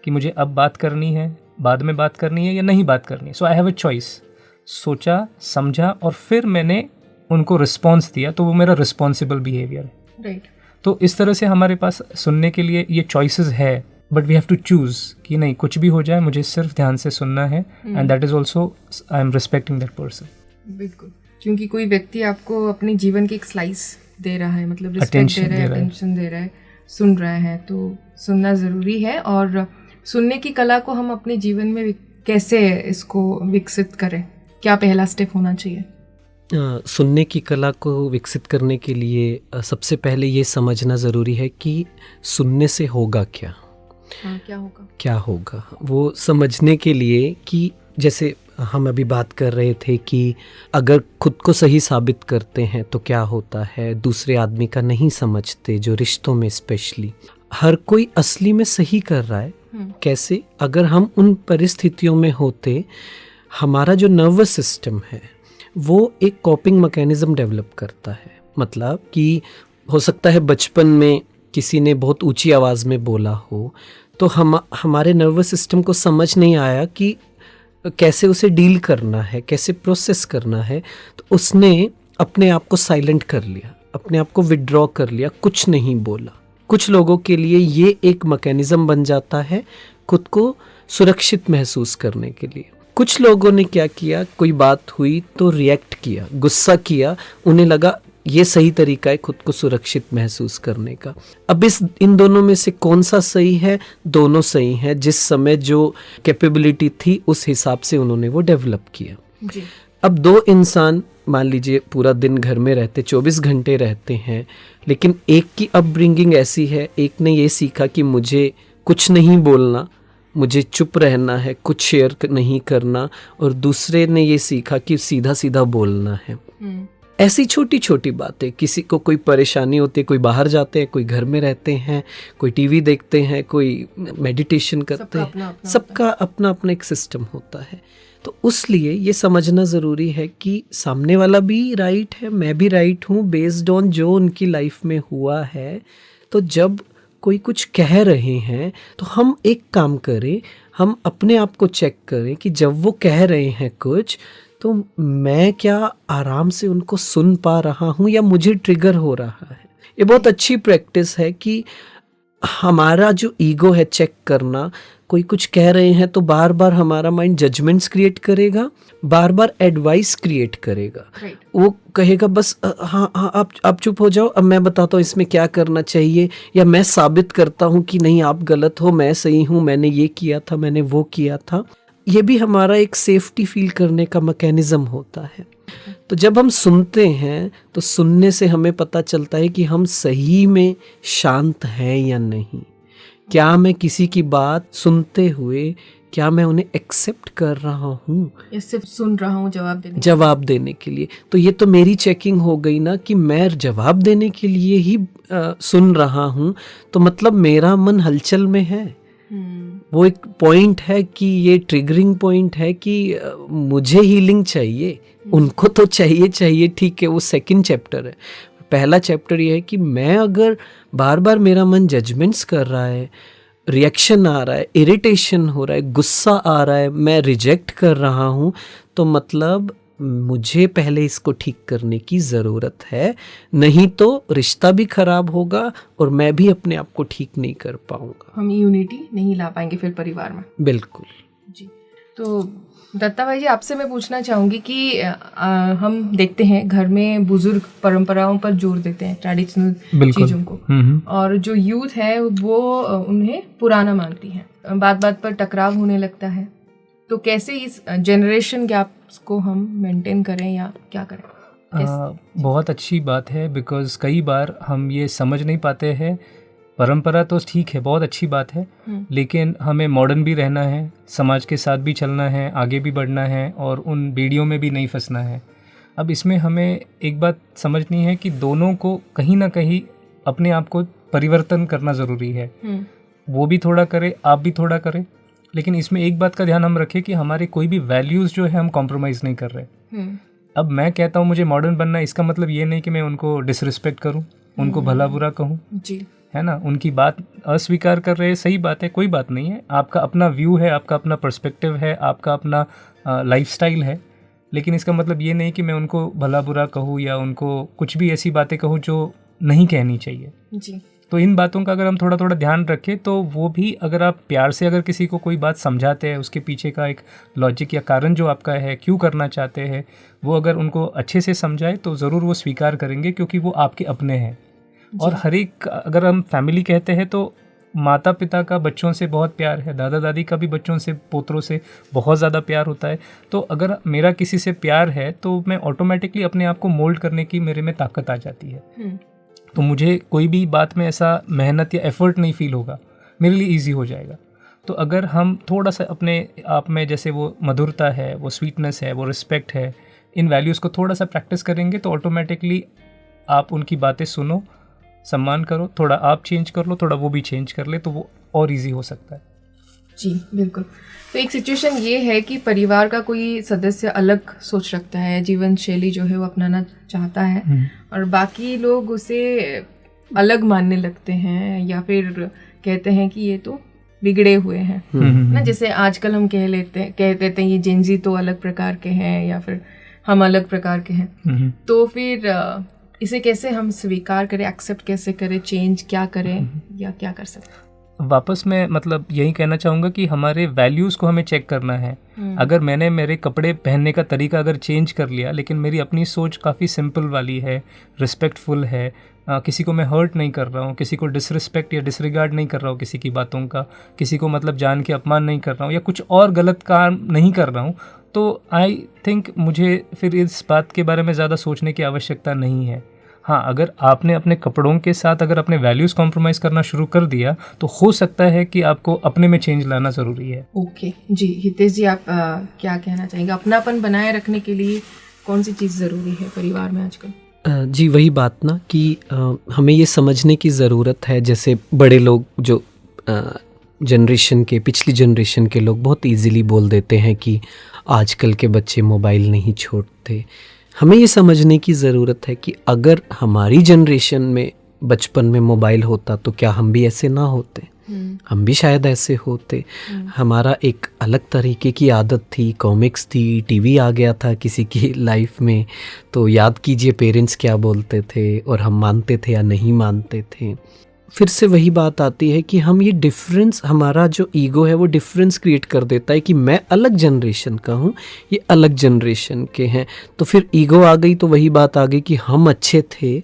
कि मुझे अब बात करनी है, बाद में बात करनी है या नहीं बात करनी है। सो आई हैव अ चॉइस। सोचा, समझा और फिर मैंने उनको रिस्पॉन्स दिया, तो वो मेरा रिस्पॉन्सिबल बिहेवियर है। राइट। तो इस तरह से हमारे पास सुनने के लिए ये चॉइसेस है, but we have to choose कि नहीं, कुछ भी हो जाए मुझे सिर्फ ध्यान से सुनना है, and that is also I am respecting that person. बिल्कुल, क्योंकि कोई व्यक्ति आपको अपने जीवन की एक स्लाइस दे रहा है, मतलब रिस्पेक्ट दे रहा है, अटेंशन दे रहा है, सुन रहा है, तो सुनना ज़रूरी है। और सुनने की कला को हम अपने जीवन में कैसे इसको विकसित करें, क्या पहला स्टेप होना चाहिए? सुनने की कला को विकसित करने के लिए सबसे पहले ये समझना ज़रूरी है कि सुनने से होगा क्या। हाँ, क्या होगा वो समझने के लिए कि जैसे हम अभी बात कर रहे थे कि अगर खुद को सही साबित करते हैं तो क्या होता है, दूसरे आदमी का नहीं समझते, जो रिश्तों में स्पेशली हर कोई असली में सही कर रहा है। कैसे? अगर हम उन परिस्थितियों में होते, हमारा जो नर्वस सिस्टम है वो एक कॉपिंग मैकेनिज्म डेवलप करता है। मतलब कि हो सकता है बचपन में किसी ने बहुत ऊंची आवाज़ में बोला हो, तो हमारे नर्वस सिस्टम को समझ नहीं आया कि कैसे उसे डील करना है, कैसे प्रोसेस करना है, तो उसने अपने आप को साइलेंट कर लिया, अपने आप को विड्रॉ कर लिया, कुछ नहीं बोला। कुछ लोगों के लिए ये एक मैकेनिज्म बन जाता है खुद को सुरक्षित महसूस करने के लिए। कुछ लोगों ने क्या किया, कोई बात हुई तो रिएक्ट किया, गुस्सा किया, उन्हें लगा ये सही तरीका है खुद को सुरक्षित महसूस करने का। अब इन दोनों में से कौन सा सही है? दोनों सही हैं। जिस समय जो कैपेबिलिटी थी उस हिसाब से उन्होंने वो डेवलप किया जी। अब दो इंसान मान लीजिए पूरा दिन घर में रहते, 24 घंटे रहते हैं, लेकिन एक की अपब्रिंगिंग ऐसी है, एक ने ये सीखा कि मुझे कुछ नहीं बोलना, मुझे चुप रहना है, कुछ शेयर नहीं करना, और दूसरे ने ये सीखा कि सीधा सीधा बोलना है। ऐसी छोटी छोटी बातें, किसी को कोई परेशानी होती है, कोई बाहर जाते हैं, कोई घर में रहते हैं, कोई टीवी देखते हैं, कोई मेडिटेशन करते हैं, सबका अपना अपना एक सिस्टम होता है। तो उसलिए ये समझना ज़रूरी है कि सामने वाला भी राइट है, मैं भी राइट हूँ, बेस्ड ऑन जो उनकी लाइफ में हुआ है। तो जब कोई कुछ कह रहे हैं तो हम एक काम करें, हम अपने आप को चेक करें कि जब वो कह रहे हैं कुछ, तो मैं क्या आराम से उनको सुन पा रहा हूँ या मुझे ट्रिगर हो रहा है। ये बहुत अच्छी प्रैक्टिस है कि हमारा जो ईगो है चेक करना। कोई कुछ कह रहे हैं तो बार बार हमारा माइंड जजमेंट्स क्रिएट करेगा, बार बार एडवाइस क्रिएट करेगा। वो कहेगा बस हाँ आप चुप हो जाओ, अब मैं बताता हूँ इसमें क्या करना चाहिए, या मैं साबित करता हूँ कि नहीं आप गलत हो, मैं सही हूँ, मैंने ये किया था, मैंने वो किया था। ये भी हमारा एक सेफ्टी फील करने का मैकेनिज्म होता है। तो जब हम सुनते हैं तो सुनने से हमें पता चलता है कि हम सही में शांत हैं या नहीं। क्या मैं किसी की बात सुनते हुए, क्या मैं उन्हें एक्सेप्ट कर रहा हूँ या सिर्फ सुन रहा हूँ जवाब देने के लिए। तो ये तो मेरी चेकिंग हो गई ना कि मैं जवाब देने के लिए ही सुन रहा हूँ, तो मतलब मेरा मन हलचल में है। वो एक पॉइंट है कि ये ट्रिगरिंग पॉइंट है कि मुझे हीलिंग चाहिए, उनको तो चाहिए, ठीक है, वो सेकंड चैप्टर है। पहला चैप्टर ये है कि मैं अगर बार बार मेरा मन जजमेंट्स कर रहा है, रिएक्शन आ रहा है, इरिटेशन हो रहा है, गुस्सा आ रहा है, मैं रिजेक्ट कर रहा हूँ, तो मतलब मुझे पहले इसको ठीक करने की ज़रूरत है, नहीं तो रिश्ता भी ख़राब होगा और मैं भी अपने आप को ठीक नहीं कर पाऊँगा। हम यूनिटी नहीं ला पाएंगे फिर परिवार में। बिल्कुल जी। तो दत्ता भाई जी, आपसे मैं पूछना चाहूँगी कि हम देखते हैं घर में बुजुर्ग परंपराओं पर जोर देते हैं, ट्रेडिशनल चीज़ों को, और जो यूथ है वो उन्हें पुराना मानती है, बात बात पर टकराव होने लगता है। तो कैसे इस जनरेशन गैप को हम मेंटेन करें या क्या करें? बहुत अच्छी बात है, बिकॉज़ कई बार हम ये समझ नहीं पाते हैं। परंपरा तो ठीक है, बहुत अच्छी बात है, लेकिन हमें मॉडर्न भी रहना है, समाज के साथ भी चलना है, आगे भी बढ़ना है और उन बेड़ियों में भी नहीं फंसना है। अब इसमें हमें एक बात समझनी है कि दोनों को कहीं ना कहीं अपने आप को परिवर्तन करना ज़रूरी है। वो भी थोड़ा करे, आप भी थोड़ा करें, लेकिन इसमें एक बात का ध्यान हम रखें कि हमारे कोई भी वैल्यूज़ जो है हम कॉम्प्रोमाइज़ नहीं कर रहे। अब मैं कहता हूँ मुझे मॉडर्न बनना है, इसका मतलब ये नहीं कि मैं उनको डिसरिस्पेक्ट करूँ, उनको भला बुरा कहूँ, है ना, उनकी बात अस्वीकार कर रहे हैं, सही बात है, कोई बात नहीं है, आपका अपना व्यू है, आपका अपना पर्सपेक्टिव है, आपका अपना लाइफस्टाइल है, लेकिन इसका मतलब ये नहीं कि मैं उनको भला बुरा कहूँ या उनको कुछ भी ऐसी बातें कहूँ जो नहीं कहनी चाहिए जी। तो इन बातों का अगर हम थोड़ा थोड़ा ध्यान रखें तो वो भी, अगर आप प्यार से अगर किसी को कोई बात समझाते हैं, उसके पीछे का एक लॉजिक या कारण जो आपका है, क्यों करना चाहते हैं, वो अगर उनको अच्छे से समझाए तो ज़रूर वो स्वीकार करेंगे, क्योंकि वो आपके अपने हैं। और हर एक, अगर हम फैमिली कहते हैं तो माता पिता का बच्चों से बहुत प्यार है, दादा दादी का भी बच्चों से, पोतरों से बहुत ज़्यादा प्यार होता है। तो अगर मेरा किसी से प्यार है तो मैं ऑटोमेटिकली अपने आप को मोल्ड करने की मेरे में ताकत आ जाती है। तो मुझे कोई भी बात में ऐसा मेहनत या एफर्ट नहीं फील होगा, मेरे लिए ईजी हो जाएगा। तो अगर हम थोड़ा सा अपने आप में जैसे वो मधुरता है, वो स्वीटनेस है, वो रिस्पेक्ट है, इन वैल्यूज़ को थोड़ा सा प्रैक्टिस करेंगे तो ऑटोमेटिकली आप उनकी बातें सुनो, सम्मान करो, थोड़ा आप चेंज कर लो, थोड़ा वो भी चेंज कर ले, तो वो और इजी हो सकता है। जी बिल्कुल। तो एक सिचुएशन ये है कि परिवार का कोई सदस्य अलग सोच रखता है, जीवन शैली जो है वो अपनाना चाहता है और बाकी लोग उसे अलग मानने लगते हैं या फिर कहते हैं कि ये तो बिगड़े हुए हैं ना। जैसे आजकल हम कह देते हैं ये जेनजी तो अलग प्रकार के हैं या फिर हम अलग प्रकार के हैं। तो फिर इसे कैसे हम स्वीकार करें, एक्सेप्ट कैसे करें, चेंज क्या करें या क्या कर सकते हैं? वापस मैं मतलब यही कहना चाहूँगा कि हमारे वैल्यूज़ को हमें चेक करना है। अगर मैंने मेरे कपड़े पहनने का तरीका अगर चेंज कर लिया लेकिन मेरी अपनी सोच काफ़ी सिंपल वाली है, रिस्पेक्टफुल है, किसी को मैं हर्ट नहीं कर रहा हूँ, किसी को डिसरिस्पेक्ट या डिसरिगार्ड नहीं कर रहा हूँ किसी की बातों का, किसी को मतलब जान के अपमान नहीं कर रहा हूँ या कुछ और गलत काम नहीं कर रहा हूँ, तो आई थिंक मुझे फिर इस बात के बारे में ज़्यादा सोचने की आवश्यकता नहीं है। हाँ, अगर आपने अपने कपड़ों के साथ अगर अपने वैल्यूज़ कॉम्प्रोमाइज़ करना शुरू कर दिया तो हो सकता है कि आपको अपने में चेंज लाना ज़रूरी है। ओके जी, हितेश जी आप क्या कहना चाहेंगे? अपनापन बनाए रखने के लिए कौन सी चीज़ ज़रूरी है परिवार में आजकल? जी वही बात ना कि हमें ये समझने की ज़रूरत है, जैसे बड़े लोग जो जनरेशन के, पिछली जनरेशन के लोग बहुत इजीली बोल देते हैं कि आजकल के बच्चे मोबाइल नहीं छोड़ते। हमें ये समझने की ज़रूरत है कि अगर हमारी जनरेशन में बचपन में मोबाइल होता तो क्या हम भी ऐसे ना होते, हम भी शायद ऐसे होते। हमारा एक अलग तरीके की आदत थी, कॉमिक्स थी, टीवी आ गया था किसी की लाइफ में, तो याद कीजिए पेरेंट्स क्या बोलते थे और हम मानते थे या नहीं मानते थे। फिर से वही बात आती है कि हम ये डिफरेंस, हमारा जो ईगो है वो डिफरेंस क्रिएट कर देता है कि मैं अलग जनरेशन का हूँ, ये अलग जनरेशन के हैं, तो फिर ईगो आ गई, तो वही बात आ गई कि हम अच्छे थे,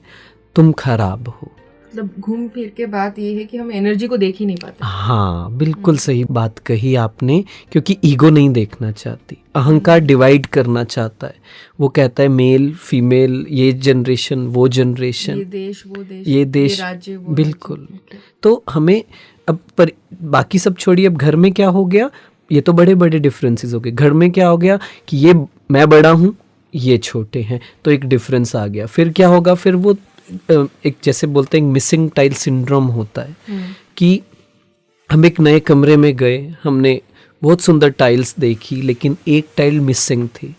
तुम खराब हो। मतलब घूम फिर के बात ये है कि हम एनर्जी को देख ही नहीं पाते। हाँ बिल्कुल सही बात कही आपने, क्योंकि ईगो नहीं देखना चाहती, अहंकार डिवाइड करना चाहता है। वो कहता है मेल फीमेल, ये जनरेशन वो जनरेशन, ये देश वो देश, ये देश, ये राज्य वो बिल्कुल। राज्य। तो हमें अब पर बाकी सब छोड़िए, अब घर में क्या हो गया, ये तो बड़े बड़े डिफरेंसेस हो गए। घर में क्या हो गया कि ये मैं बड़ा हूँ, ये छोटे हैं, तो एक डिफरेंस आ गया। फिर क्या होगा, फिर वो एक जैसे बोलते हैं मिसिंग टाइल सिंड्रोम होता है कि हम एक नए कमरे में गए, हमने बहुत सुंदर टाइल्स देखी लेकिन एक टाइल मिसिंग थी,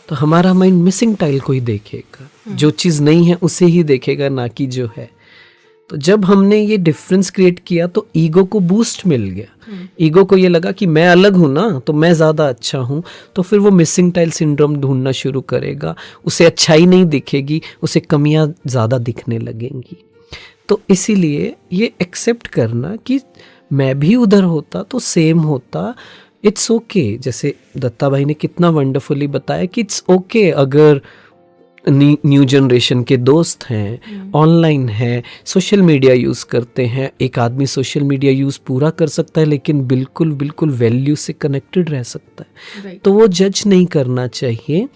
तो हमारा माइंड मिसिंग टाइल को ही देखेगा, जो चीज़ नहीं है उसे ही देखेगा, ना कि जो है। तो जब हमने ये डिफरेंस क्रिएट किया तो ईगो को बूस्ट मिल गया। ईगो को ये लगा कि मैं अलग हूँ ना, तो मैं ज़्यादा अच्छा हूँ, तो फिर वो मिसिंग टाइल सिंड्रोम ढूंढना शुरू करेगा। उसे अच्छाई नहीं दिखेगी, उसे कमियाँ ज़्यादा दिखने लगेंगी। तो इसीलिए ये एक्सेप्ट करना कि मैं भी उधर होता तो सेम होता, इट्स ओके। जैसे दत्ता भाई ने कितना वंडरफुली बताया कि इट्स ओके अगर न्यू जनरेशन के दोस्त हैं, ऑनलाइन हैं, सोशल मीडिया यूज़ करते हैं। एक आदमी सोशल मीडिया यूज़ पूरा कर सकता है लेकिन बिल्कुल बिल्कुल वैल्यू से कनेक्टेड रह सकता है। तो वो जज नहीं करना चाहिए,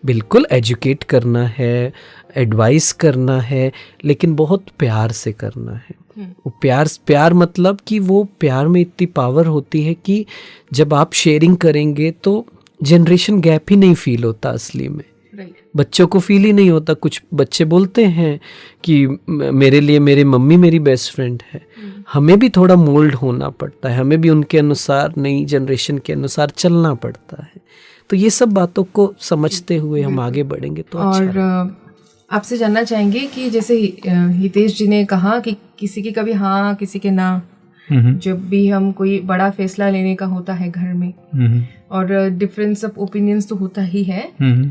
बिल्कुल एजुकेट करना है, एडवाइस करना है, लेकिन बहुत प्यार से करना है। वो प्यार मतलब कि वो प्यार में इतनी पावर होती है कि जब आप शेयरिंग करेंगे तो जनरेशन गैप ही नहीं फील होता असली में। बच्चों को फील ही नहीं होता। कुछ बच्चे बोलते हैं कि मेरे लिए मेरी मम्मी मेरी बेस्ट फ्रेंड है। हमें भी थोड़ा मोल्ड होना पड़ता है, हमें भी उनके अनुसार, नई जनरेशन के अनुसार चलना पड़ता है। तो ये सब बातों को समझते हुए हम आगे बढ़ेंगे तो अच्छा। और आपसे जानना चाहेंगे कि जैसे हितेश जी ने कहा कि किसी की कभी हाँ किसी के ना, जब भी हम कोई बड़ा फैसला लेने का होता है घर में और डिफरेंस ऑफ ओपिनियंस तो होता ही है,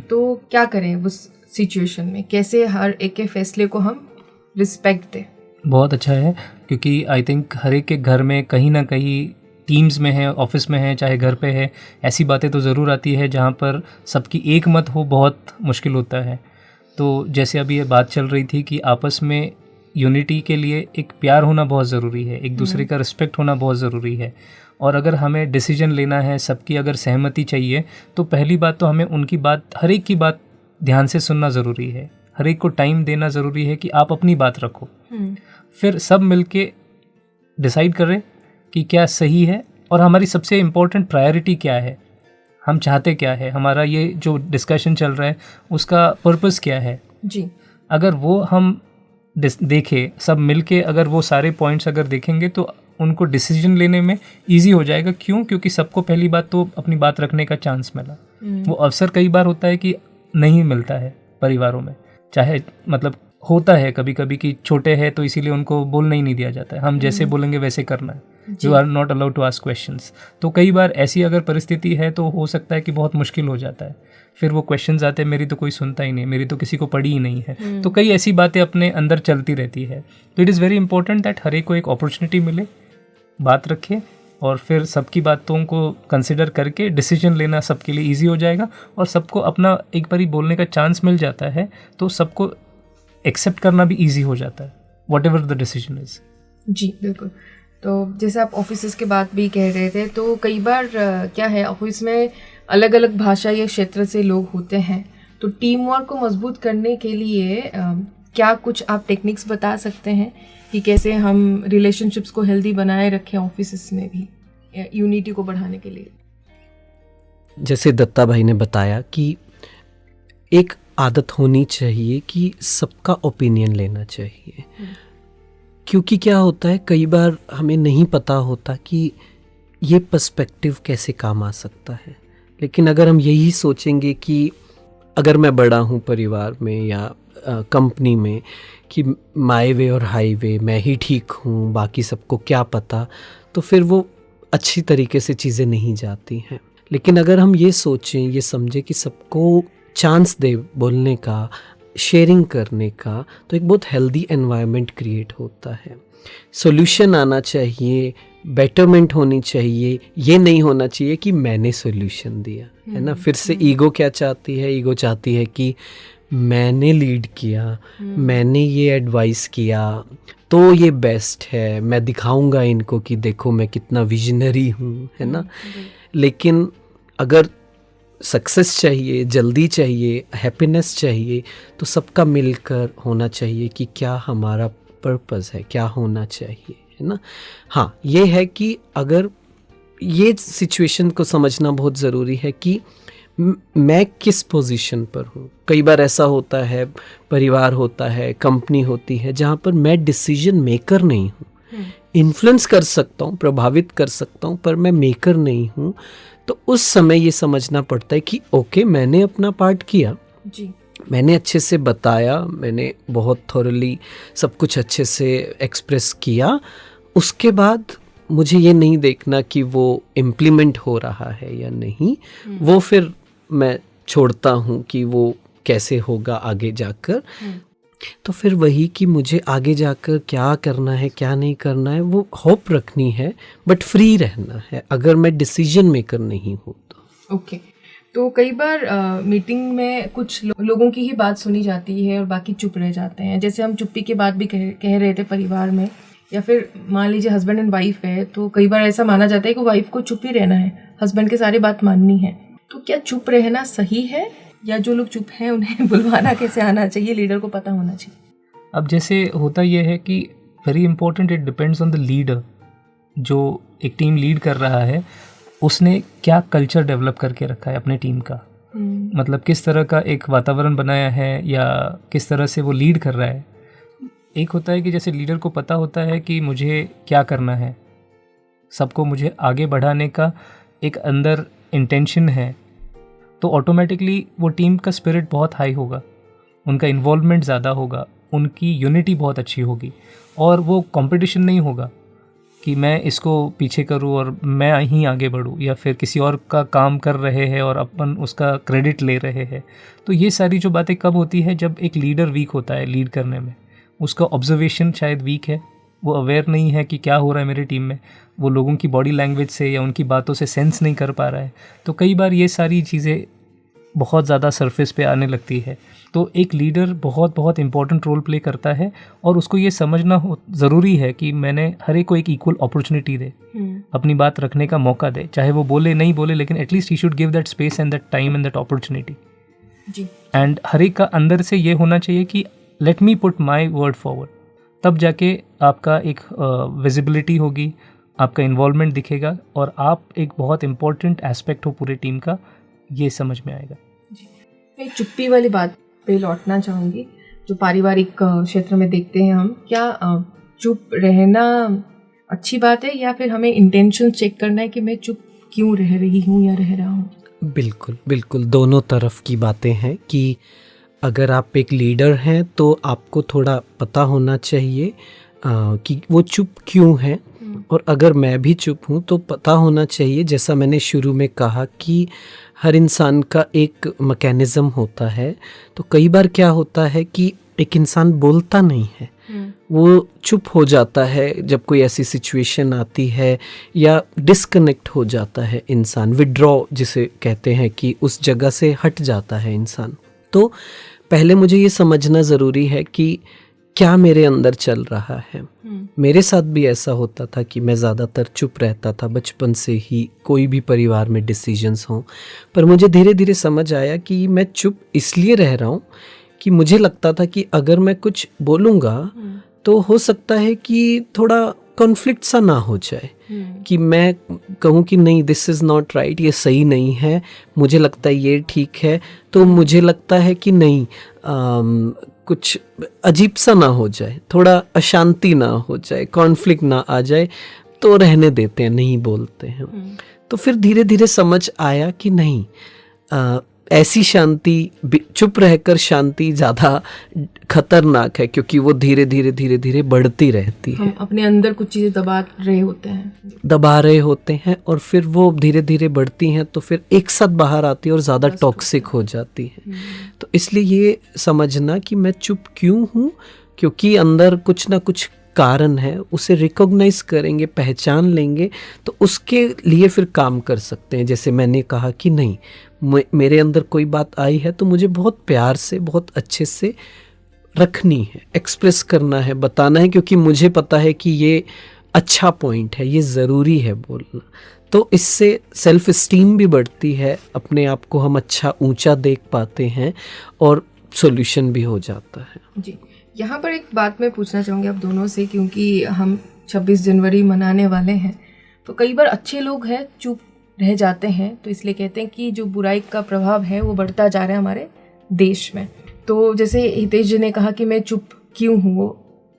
तो क्या करें उस सिचुएशन में, कैसे हर एक के फैसले को हम रिस्पेक्ट दें? बहुत अच्छा है, क्योंकि आई थिंक हर एक के घर में कहीं ना कहीं टीम्स में है, ऑफिस में है, चाहे घर पे है, ऐसी बातें तो ज़रूर आती है जहाँ पर सबकी एक मत हो बहुत मुश्किल होता है। तो जैसे अभी ये बात चल रही थी कि आपस में यूनिटी के लिए एक प्यार होना बहुत ज़रूरी है, एक दूसरे का रिस्पेक्ट होना बहुत ज़रूरी है। और अगर हमें डिसीजन लेना है, सबकी अगर सहमति चाहिए, तो पहली बात तो हमें उनकी बात, हर एक की बात ध्यान से सुनना ज़रूरी है, हर एक को टाइम देना ज़रूरी है कि आप अपनी बात रखो। फिर सब मिलके डिसाइड करें कि क्या सही है और हमारी सबसे इम्पोर्टेंट प्रायोरिटी क्या है, हम चाहते क्या है, हमारा ये जो डिस्कशन चल रहा है उसका पर्पस क्या है जी। अगर वो हम देखें सब मिलके, अगर वो सारे पॉइंट्स अगर देखेंगे तो उनको डिसीजन लेने में इजी हो जाएगा। क्यों? क्योंकि सबको पहली बात तो अपनी बात रखने का चांस मिला। वो अवसर कई बार होता है कि नहीं मिलता है परिवारों में, चाहे मतलब होता है कभी कभी कि छोटे हैं तो इसीलिए उनको बोलना ही नहीं दिया जाता है, हम जैसे बोलेंगे वैसे करना है, you are not allowed to ask questions. तो कई बार ऐसी अगर परिस्थिति है तो हो सकता है कि बहुत मुश्किल हो जाता है, फिर वो क्वेश्चंस आते हैं मेरी तो कोई सुनता ही नहीं, मेरी तो किसी को पड़ी ही नहीं है। तो कई ऐसी बातें अपने अंदर चलती रहती है। तो it is very important that हर एक को एक अपॉर्चुनिटी मिले, बात रखे और फिर सबकी बातों को कंसिडर करके डिसीजन लेना सबके लिए इजी हो जाएगा और सबको अपना एक बारी बोलने का चांस मिल जाता है तो सबको एक्सेप्ट करना भी इजी हो जाता है, whatever the decision is. जी बिल्कुल। तो जैसे आप ऑफिस के बात भी कह रहे थे, तो कई बार क्या है, ऑफिस में अलग अलग भाषा या क्षेत्र से लोग होते हैं, तो टीम वर्क को मजबूत करने के लिए क्या कुछ आप टेक्निक्स बता सकते हैं कि कैसे हम रिलेशनशिप्स को हेल्दी बनाए रखें ऑफिस में भी, यूनिटी को बढ़ाने के लिए? जैसे दत्ता भाई ने बताया कि एक आदत होनी चाहिए कि सबका ओपिनियन लेना चाहिए, क्योंकि क्या होता है कई बार हमें नहीं पता होता कि ये पर्सपेक्टिव कैसे काम आ सकता है। लेकिन अगर हम यही सोचेंगे कि अगर मैं बड़ा हूँ परिवार में या कंपनी में कि माय वे और हाईवे, मैं ही ठीक हूँ, बाकी सबको क्या पता, तो फिर वो अच्छी तरीके से चीज़ें नहीं जाती हैं। लेकिन अगर हम ये सोचें, ये समझें कि सबको चांस दे बोलने का, शेयरिंग करने का, तो एक बहुत हेल्दी एनवायरनमेंट क्रिएट होता है। सॉल्यूशन आना चाहिए, बेटरमेंट होनी चाहिए, ये नहीं होना चाहिए कि मैंने सॉल्यूशन दिया, है ना। फिर से ईगो क्या चाहती है, ईगो चाहती है कि मैंने लीड किया, मैंने ये एडवाइस किया तो ये बेस्ट है, मैं दिखाऊंगा इनको कि देखो मैं कितना विजनरी हूँ, है ना। लेकिन अगर सक्सेस चाहिए, जल्दी चाहिए, हैप्पीनेस चाहिए, तो सबका मिलकर होना चाहिए कि क्या हमारा पर्पस है, क्या होना चाहिए, है ना। हाँ, ये है कि अगर ये सिचुएशन को समझना बहुत ज़रूरी है कि मैं किस पोजीशन पर हूँ। कई बार ऐसा होता है, परिवार होता है, कंपनी होती है, जहाँ पर मैं डिसीजन मेकर नहीं हूँ। इन्फ्लुएंस कर सकता हूँ, प्रभावित कर सकता हूँ, पर मैं मेकर नहीं हूँ। तो उस समय ये समझना पड़ता है कि ओके, मैंने अपना पार्ट किया जी, मैंने अच्छे से बताया, मैंने बहुत थॉरली सब कुछ अच्छे से एक्सप्रेस किया। उसके बाद मुझे ये नहीं देखना कि वो इम्प्लीमेंट हो रहा है या नहीं, वो फिर मैं छोड़ता हूँ कि वो कैसे होगा आगे जाकर। तो फिर वही कि मुझे आगे जाकर क्या करना है, क्या नहीं करना है, वो होप रखनी है, बट फ्री रहना है अगर मैं डिसीजन मेकर नहीं हूँ तो। ओके। तो कई बार मीटिंग में कुछ लोगों की ही बात सुनी जाती है और बाकी चुप रह जाते हैं। जैसे हम चुप्पी की बात भी कह रहे थे परिवार में, या फिर मान लीजिए हस्बैंड एंड वाइफ है, तो कई बार ऐसा माना जाता है कि वाइफ को चुप ही रहना है, हस्बैंड की सारी बात माननी है। तो क्या चुप रहना सही है, या जो लोग चुप हैं उन्हें बुलवाना कैसे आना चाहिए, लीडर को पता होना चाहिए? अब जैसे होता यह है कि very important, it depends on the leader. जो एक टीम लीड कर रहा है उसने क्या कल्चर डेवलप करके रखा है अपने टीम का, मतलब किस तरह का एक वातावरण बनाया है या किस तरह से वो लीड कर रहा है। एक होता है कि जैसे लीडर को पता होता है कि मुझे क्या करना है, सबको मुझे आगे बढ़ाने का एक अंदर इंटेंशन है, तो ऑटोमेटिकली वो टीम का स्पिरिट बहुत हाई होगा, उनका इन्वॉल्वमेंट ज़्यादा होगा, उनकी यूनिटी बहुत अच्छी होगी, और वो कंपटीशन नहीं होगा कि मैं इसको पीछे करूं और मैं ही आगे बढ़ूं, या फिर किसी और का काम कर रहे हैं और अपन उसका क्रेडिट ले रहे हैं। तो ये सारी जो बातें कब होती है, जब एक लीडर वीक होता है लीड करने में, उसका ऑब्जर्वेशन शायद वीक है, वो अवेयर नहीं है कि क्या हो रहा है मेरी टीम में, वो लोगों की बॉडी लैंग्वेज से या उनकी बातों से सेंस नहीं कर पा रहा है। तो कई बार ये सारी चीज़ें बहुत ज़्यादा सरफेस पे आने लगती है। तो एक लीडर बहुत बहुत इम्पोर्टेंट रोल प्ले करता है और उसको ये समझना ज़रूरी है कि मैंने हर एक को एक इक्वल अपॉर्चुनिटी दे, अपनी बात रखने का मौका दे, चाहे वो बोले नहीं बोले, लेकिन at least he should give that space and that time and that opportunity. जी। एंड हर एक का अंदर से ये होना चाहिए कि let me put my word forward, तब जाके आपका एक विजिबिलिटी होगी, आपका इन्वॉल्वमेंट दिखेगा और आप एक बहुत इम्पोर्टेंट एस्पेक्ट हो पूरे टीम का, ये समझ में आएगा। मैं चुप्पी वाली बात पे लौटना चाहूँगी, जो पारिवारिक क्षेत्र में देखते हैं हम, क्या चुप रहना अच्छी बात है या फिर हमें इंटेंशन चेक करना है कि मैं चुप क्यों रह रही हूँ या रह रहा हूँ? बिल्कुल बिल्कुल, दोनों तरफ की बातें हैं कि अगर आप एक लीडर हैं तो आपको थोड़ा पता होना चाहिए कि वो चुप क्यों है, और अगर मैं भी चुप हूँ तो पता होना चाहिए, जैसा मैंने शुरू में कहा कि हर इंसान का एक मैकेनिज़्म होता है। तो कई बार क्या होता है कि एक इंसान बोलता नहीं है, वो चुप हो जाता है जब कोई ऐसी सिचुएशन आती है, या डिस्कनेक्ट हो जाता है इंसान, विड्रॉ जिसे कहते हैं कि उस जगह से हट जाता है इंसान। तो पहले मुझे ये समझना ज़रूरी है कि क्या मेरे अंदर चल रहा है। मेरे साथ भी ऐसा होता था कि मैं ज़्यादातर चुप रहता था बचपन से ही, कोई भी परिवार में डिसीजंस हों, पर मुझे धीरे धीरे समझ आया कि मैं चुप इसलिए रह रहा हूँ कि मुझे लगता था कि अगर मैं कुछ बोलूँगा तो हो सकता है कि थोड़ा कॉन्फ्लिक्ट सा ना हो जाए, कि मैं कहूँ कि नहीं दिस इज़ नॉट राइट, ये सही नहीं है, मुझे लगता है ये ठीक है, तो मुझे लगता है कि नहीं कुछ अजीब सा ना हो जाए, थोड़ा अशांति ना हो जाए, कॉन्फ्लिक्ट ना आ जाए, तो रहने देते हैं, नहीं बोलते हैं। तो फिर धीरे धीरे समझ आया कि नहीं, ऐसी शांति, चुप रहकर शांति ज़्यादा खतरनाक है, क्योंकि वो धीरे धीरे धीरे धीरे बढ़ती रहती है। हम अपने अंदर कुछ चीज़ें दबा रहे होते हैं और फिर वो धीरे धीरे बढ़ती हैं, तो फिर एक साथ बाहर आती है और ज़्यादा टॉक्सिक हो जाती है। तो इसलिए ये समझना कि मैं चुप क्यों हूँ, क्योंकि अंदर कुछ ना कुछ कारण है, उसे रिकॉग्नाइज करेंगे, पहचान लेंगे, तो उसके लिए फिर काम कर सकते हैं। जैसे मैंने कहा कि नहीं, मेरे अंदर कोई बात आई है तो मुझे बहुत प्यार से, बहुत अच्छे से रखनी है, एक्सप्रेस करना है, बताना है, क्योंकि मुझे पता है कि ये अच्छा पॉइंट है, ये ज़रूरी है बोलना। तो इससे सेल्फ इस्टीम भी बढ़ती है, अपने आप को हम अच्छा ऊंचा देख पाते हैं और सॉल्यूशन भी हो जाता है। जी, यहाँ पर एक बात मैं पूछना चाहूँगी आप दोनों से, क्योंकि हम 26 जनवरी मनाने वाले हैं, तो कई बार अच्छे लोग हैं चुप रह जाते हैं, तो इसलिए कहते हैं कि जो बुराई का प्रभाव है वो बढ़ता जा रहा है हमारे देश में। तो जैसे हितेश जी ने कहा कि मैं चुप क्यों हूँ, वो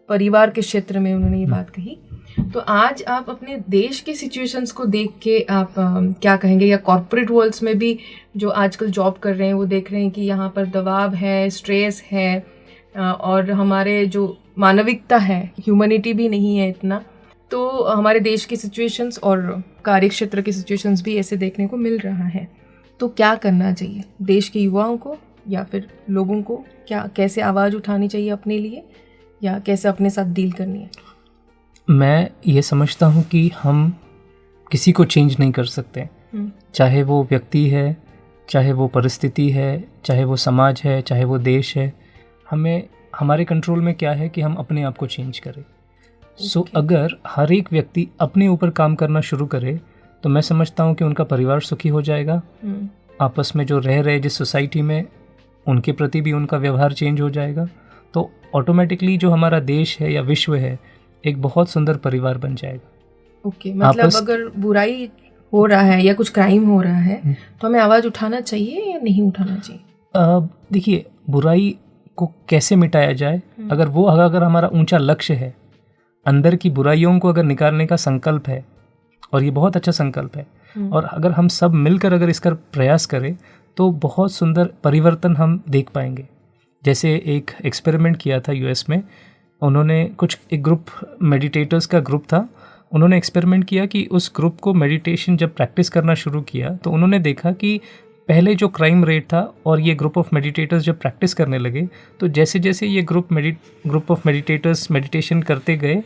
परिवार के क्षेत्र में उन्होंने ये बात कही, तो आज आप अपने देश के सिचुएशंस को देख के आप क्या कहेंगे, या कॉर्पोरेट वर्ल्ड्स में भी जो आजकल जॉब कर रहे हैं वो देख रहे हैं कि यहाँ पर दबाव है, स्ट्रेस है, और हमारे जो मानविकता है, ह्यूमैनिटी भी नहीं है इतना, तो हमारे देश की सिचुएशंस और कार्य क्षेत्र की सिचुएशंस भी ऐसे देखने को मिल रहा है। तो क्या करना चाहिए देश के युवाओं को या फिर लोगों को, क्या कैसे आवाज़ उठानी चाहिए अपने लिए, या कैसे अपने साथ डील करनी है? मैं ये समझता हूँ कि हम किसी को चेंज नहीं कर सकते, चाहे वो व्यक्ति है, चाहे वो परिस्थिति है, चाहे वो समाज है, चाहे वो देश है। हमें, हमारे कंट्रोल में क्या है कि हम अपने आप को चेंज करें। सो अगर हर एक व्यक्ति अपने ऊपर काम करना शुरू करे तो मैं समझता हूँ कि उनका परिवार सुखी हो जाएगा, आपस में जो रह रहे जिस सोसाइटी में, उनके प्रति भी उनका व्यवहार चेंज हो जाएगा, तो ऑटोमेटिकली जो हमारा देश है या विश्व है एक बहुत सुंदर परिवार बन जाएगा। ओके, मतलब अगर बुराई हो रहा है या कुछ क्राइम हो रहा है तो हमें आवाज़ उठाना चाहिए या नहीं उठाना चाहिए? देखिए, बुराई को कैसे मिटाया जाए, अगर हमारा ऊंचा लक्ष्य है, अंदर की बुराइयों को अगर निकालने का संकल्प है, और ये बहुत अच्छा संकल्प है, और अगर हम सब मिलकर अगर इसका प्रयास करें तो बहुत सुंदर परिवर्तन हम देख पाएंगे। जैसे एक एक्सपेरिमेंट किया था यूएस में, उन्होंने एक ग्रुप, मेडिटेटर्स का ग्रुप था, उन्होंने एक्सपेरिमेंट किया कि उस ग्रुप को मेडिटेशन जब प्रैक्टिस करना शुरू किया तो उन्होंने देखा कि पहले जो क्राइम रेट था और ये ग्रुप ऑफ मेडिटेटर्स जब प्रैक्टिस करने लगे, तो जैसे जैसे ये ग्रुप ऑफ मेडिटेटर्स मेडिटेशन करते गए,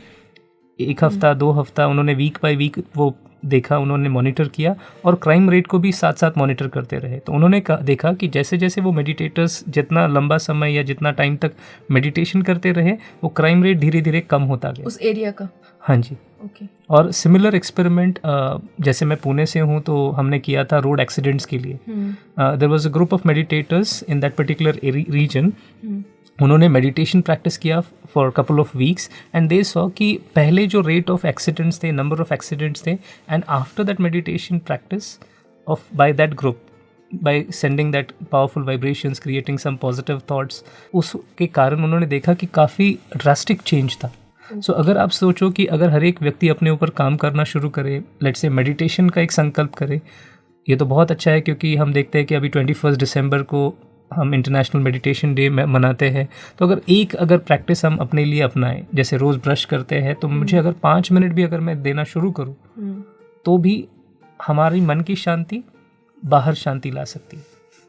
1 हफ्ता 2 हफ्ता, उन्होंने वीक बाय वीक वो देखा, उन्होंने मॉनिटर किया और क्राइम रेट को भी साथ साथ मॉनिटर करते रहे। तो उन्होंने देखा कि जैसे जैसे वो मेडिटेटर्स जितना लंबा समय या जितना टाइम तक मेडिटेशन करते रहे, वो क्राइम रेट धीरे धीरे कम होता गया उस एरिया का। हाँ जी। ओके। और सिमिलर एक्सपेरिमेंट जैसे मैं पुणे से हूँ तो हमने किया था रोड एक्सीडेंट्स के लिए। There was a group of meditators in that particular region. उन्होंने मेडिटेशन प्रैक्टिस किया for couple of weeks and they saw कि पहले जो रेट ऑफ एक्सीडेंट्स थे, नंबर ऑफ एक्सीडेंट्स थे, and after that meditation practice of by that group, by sending that powerful vibrations, creating some positive thoughts, उसके कारण उन्होंने देखा कि काफ़ी ड्रास्टिक चेंज था। सो अगर आप सोचो कि अगर हर एक व्यक्ति अपने ऊपर काम करना शुरू करे, लेट्स से मेडिटेशन का एक संकल्प करे, ये तो बहुत अच्छा है, क्योंकि हम देखते हैं कि अभी 21 दिसंबर को हम इंटरनेशनल मेडिटेशन डे मनाते हैं। तो अगर प्रैक्टिस हम अपने लिए अपनाएं, जैसे रोज़ ब्रश करते हैं, तो मुझे अगर 5 मिनट भी अगर मैं देना शुरू करूं, तो भी हमारी मन की शांति बाहर शांति ला सकती है।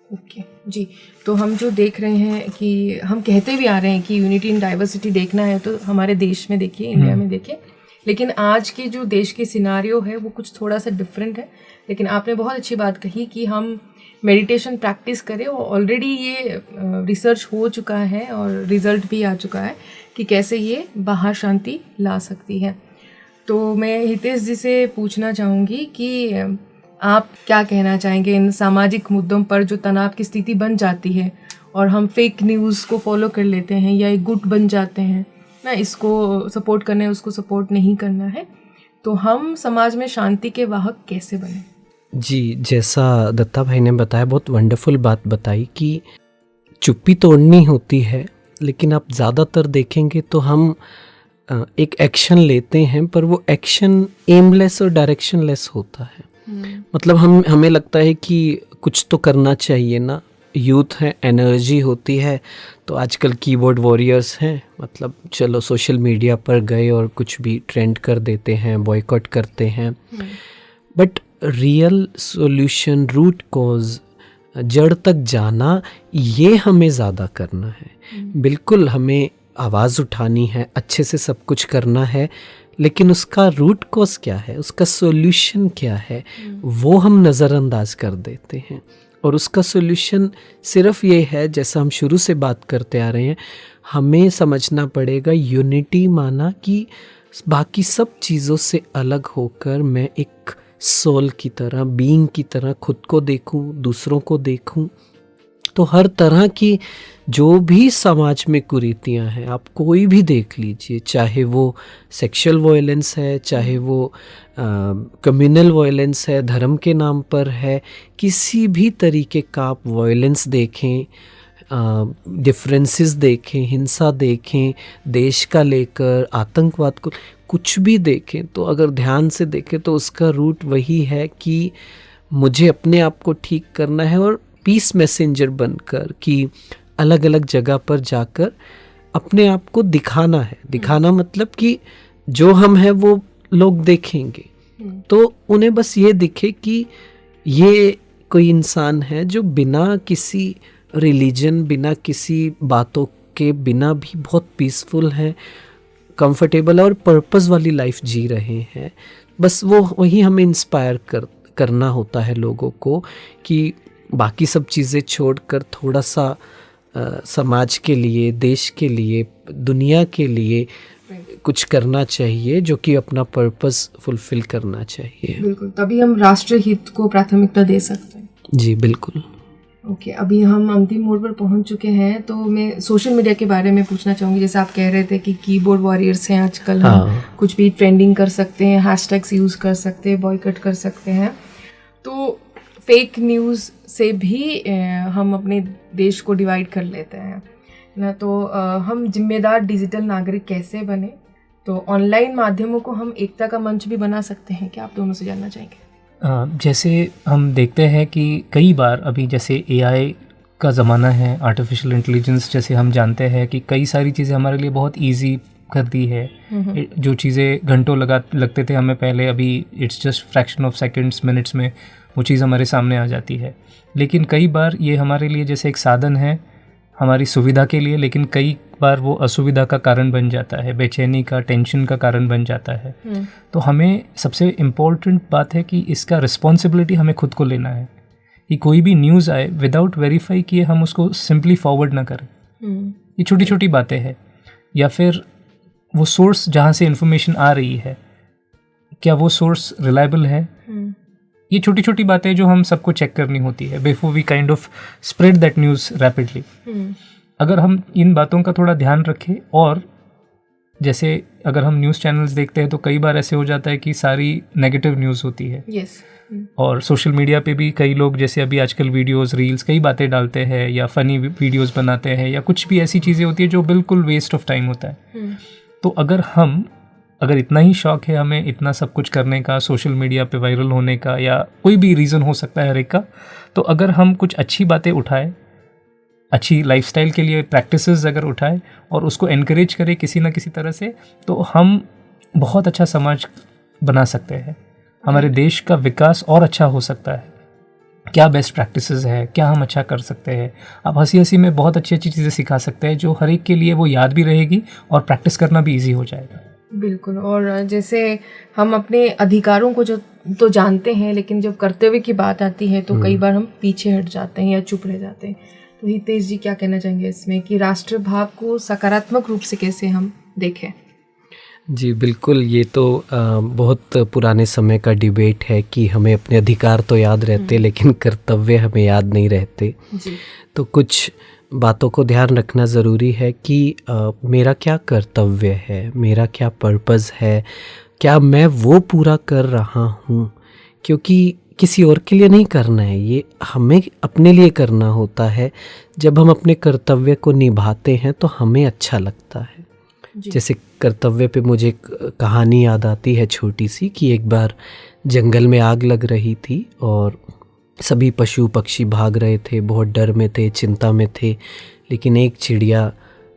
ओके जी। तो हम जो देख रहे हैं कि हम कहते भी आ रहे हैं कि यूनिटी इन डाइवर्सिटी देखना है तो हमारे देश में देखिए, इंडिया में देखिए, लेकिन आज की जो देश की सिनारियो है वो कुछ थोड़ा सा डिफरेंट है। लेकिन आपने बहुत अच्छी बात कही कि हम मेडिटेशन प्रैक्टिस करें, और ऑलरेडी ये रिसर्च हो चुका है और रिज़ल्ट भी आ चुका है कि कैसे ये बाहर शांति ला सकती है। तो मैं हितेश जी से पूछना चाहूँगी कि आप क्या कहना चाहेंगे इन सामाजिक मुद्दों पर जो तनाव की स्थिति बन जाती है और हम फेक न्यूज़ को फॉलो कर लेते हैं या एक गुट बन जाते हैं ना, इसको सपोर्ट करना है, उसको सपोर्ट नहीं करना है, तो हम समाज में शांति के वाहक कैसे बने? जी, जैसा दत्ता भाई ने बताया, बहुत वंडरफुल बात बताई कि चुप्पी तोड़नी होती है, लेकिन आप ज़्यादातर देखेंगे तो हम एक एक्शन लेते हैं, पर वो एक्शन एमलेस और डायरेक्शनलेस होता है। मतलब हमें लगता है कि कुछ तो करना चाहिए ना, यूथ है, एनर्जी होती है, तो आजकल कीबोर्ड वॉरियर्स हैं, मतलब चलो सोशल मीडिया पर गए और कुछ भी ट्रेंड कर देते हैं, बॉयकॉट करते हैं। But real solution, root cause, जड़ तक जाना, ये हमें ज़्यादा करना है। बिल्कुल हमें आवाज़ उठानी है, अच्छे से सब कुछ करना है, लेकिन उसका रूट कॉज क्या है, उसका सॉल्यूशन क्या है, वो हम नज़रअंदाज कर देते हैं। और उसका सॉल्यूशन सिर्फ ये है, जैसा हम शुरू से बात करते आ रहे हैं, हमें समझना पड़ेगा यूनिटी माना कि बाकी सब चीज़ों से अलग होकर मैं एक सोल की तरह, बीइंग की तरह खुद को देखूं, दूसरों को देखूं। तो हर तरह की जो भी समाज में कुरीतियां हैं, आप कोई भी देख लीजिए, चाहे वो सेक्सुअल वायलेंस है, चाहे वो कम्युनल वायलेंस है, धर्म के नाम पर है, किसी भी तरीके का आप वायलेंस देखें, डिफरेंसेस देखें, हिंसा देखें, देश का लेकर आतंकवाद को, कुछ भी देखें, तो अगर ध्यान से देखें तो उसका रूट वही है कि मुझे अपने आप को ठीक करना है और पीस मैसेंजर बनकर कि अलग अलग जगह पर जाकर अपने आप को दिखाना है। दिखाना मतलब कि जो हम हैं वो लोग देखेंगे, तो उन्हें बस ये दिखे कि ये कोई इंसान है जो बिना किसी रिलीजन, बिना किसी बातों के बिना भी बहुत पीसफुल है, कंफर्टेबल और पर्पस वाली लाइफ जी रहे हैं। बस वो वही हमें इंस्पायर करना होता है लोगों को कि बाकी सब चीज़ें छोड़कर थोड़ा सा समाज के लिए, देश के लिए, दुनिया के लिए कुछ करना चाहिए, जो कि अपना पर्पस फुलफिल करना चाहिए। बिल्कुल, तभी हम राष्ट्र हित को प्राथमिकता दे सकते हैं। जी बिल्कुल। ओके, अभी हम अंतिम मोड़ पर पहुंच चुके हैं, तो मैं सोशल मीडिया के बारे में पूछना चाहूँगी। जैसे आप कह रहे थे कि कीबोर्ड वॉरियर्स हैं आजकल, हम कुछ भी ट्रेंडिंग कर सकते हैं, हैशटैग्स यूज़ कर सकते हैं, बॉयकॉट कर सकते हैं, तो फेक न्यूज़ से भी हम अपने देश को डिवाइड कर लेते हैं ना। तो हम जिम्मेदार डिजिटल नागरिक कैसे बने? तो ऑनलाइन माध्यमों को हम एकता का मंच भी बना सकते हैं क्या? आप दोनों से जानना चाहेंगे। जैसे हम देखते हैं कि कई बार अभी जैसे AI का ज़माना है, आर्टिफिशियल इंटेलिजेंस, जैसे हम जानते हैं कि कई सारी चीज़ें हमारे लिए बहुत ईजी कर दी है। जो चीज़ें घंटों लगते थे हमें पहले, अभी it's just fraction of seconds, minutes में वो चीज़ हमारे सामने आ जाती है। लेकिन कई बार ये हमारे लिए जैसे एक साधन है, हमारी सुविधा के लिए, लेकिन कई बार वो असुविधा का कारण बन जाता है, बेचैनी का, टेंशन का कारण बन जाता है। तो हमें सबसे इम्पोर्टेंट बात है कि इसका रिस्पॉन्सिबिलिटी हमें खुद को लेना है कि कोई भी न्यूज़ आए विदाउट वेरीफाई किए हम उसको सिंपली फॉरवर्ड ना करें। ये छोटी छोटी बातें हैं। या फिर वो सोर्स जहाँ से इन्फॉर्मेशन आ रही है, क्या वो सोर्स रिलायबल है? ये छोटी छोटी बातें जो हम सबको चेक करनी होती है before we kind of spread that news rapidly. अगर हम इन बातों का थोड़ा ध्यान रखें, और जैसे अगर हम न्यूज़ चैनल्स देखते हैं तो कई बार ऐसे हो जाता है कि सारी नेगेटिव न्यूज़ होती है। और सोशल मीडिया पे भी कई लोग, जैसे अभी आजकल वीडियोस, रील्स, कई बातें डालते हैं या फ़नी वीडियोस बनाते हैं या कुछ भी ऐसी चीज़ें होती है जो बिल्कुल वेस्ट ऑफ टाइम होता है। तो अगर इतना ही शौक है हमें इतना सब कुछ करने का, सोशल मीडिया पे वायरल होने का, या कोई भी रीज़न हो सकता है हर एक का, तो अगर हम कुछ अच्छी बातें उठाएं, अच्छी लाइफस्टाइल के लिए प्रैक्टिसेस अगर उठाएं और उसको एनकरेज करें किसी ना किसी तरह से, तो हम बहुत अच्छा समाज बना सकते हैं। हमारे देश का विकास और अच्छा हो सकता है। क्या बेस्ट प्रैक्टिसेस है, क्या हम अच्छा कर सकते हैं। आप हंसी हंसी में बहुत अच्छी अच्छी चीज़ें सिखा सकते हैं जो हर एक के लिए वो याद भी रहेगी और प्रैक्टिस करना भी ईजी हो जाएगा। बिल्कुल। और जैसे हम अपने अधिकारों को जो तो जानते हैं, लेकिन जब कर्तव्य की बात आती है तो कई बार हम पीछे हट जाते हैं या चुप रह जाते हैं। तो हितेश जी क्या कहना चाहेंगे इसमें कि राष्ट्र भाव को सकारात्मक रूप से कैसे हम देखें? जी बिल्कुल, ये तो बहुत पुराने समय का डिबेट है कि हमें अपने अधिकार तो याद रहते लेकिन कर्तव्य हमें याद नहीं रहते जी। तो कुछ बातों को ध्यान रखना ज़रूरी है कि मेरा क्या कर्तव्य है, मेरा क्या पर्पज़ है, क्या मैं वो पूरा कर रहा हूँ, क्योंकि किसी और के लिए नहीं करना है, ये हमें अपने लिए करना होता है। जब हम अपने कर्तव्य को निभाते हैं तो हमें अच्छा लगता है। जैसे कर्तव्य पे मुझे एक कहानी याद आती है छोटी सी, कि एक बार जंगल में आग लग रही थी और सभी पशु पक्षी भाग रहे थे, बहुत डर में थे, चिंता में थे, लेकिन एक चिड़िया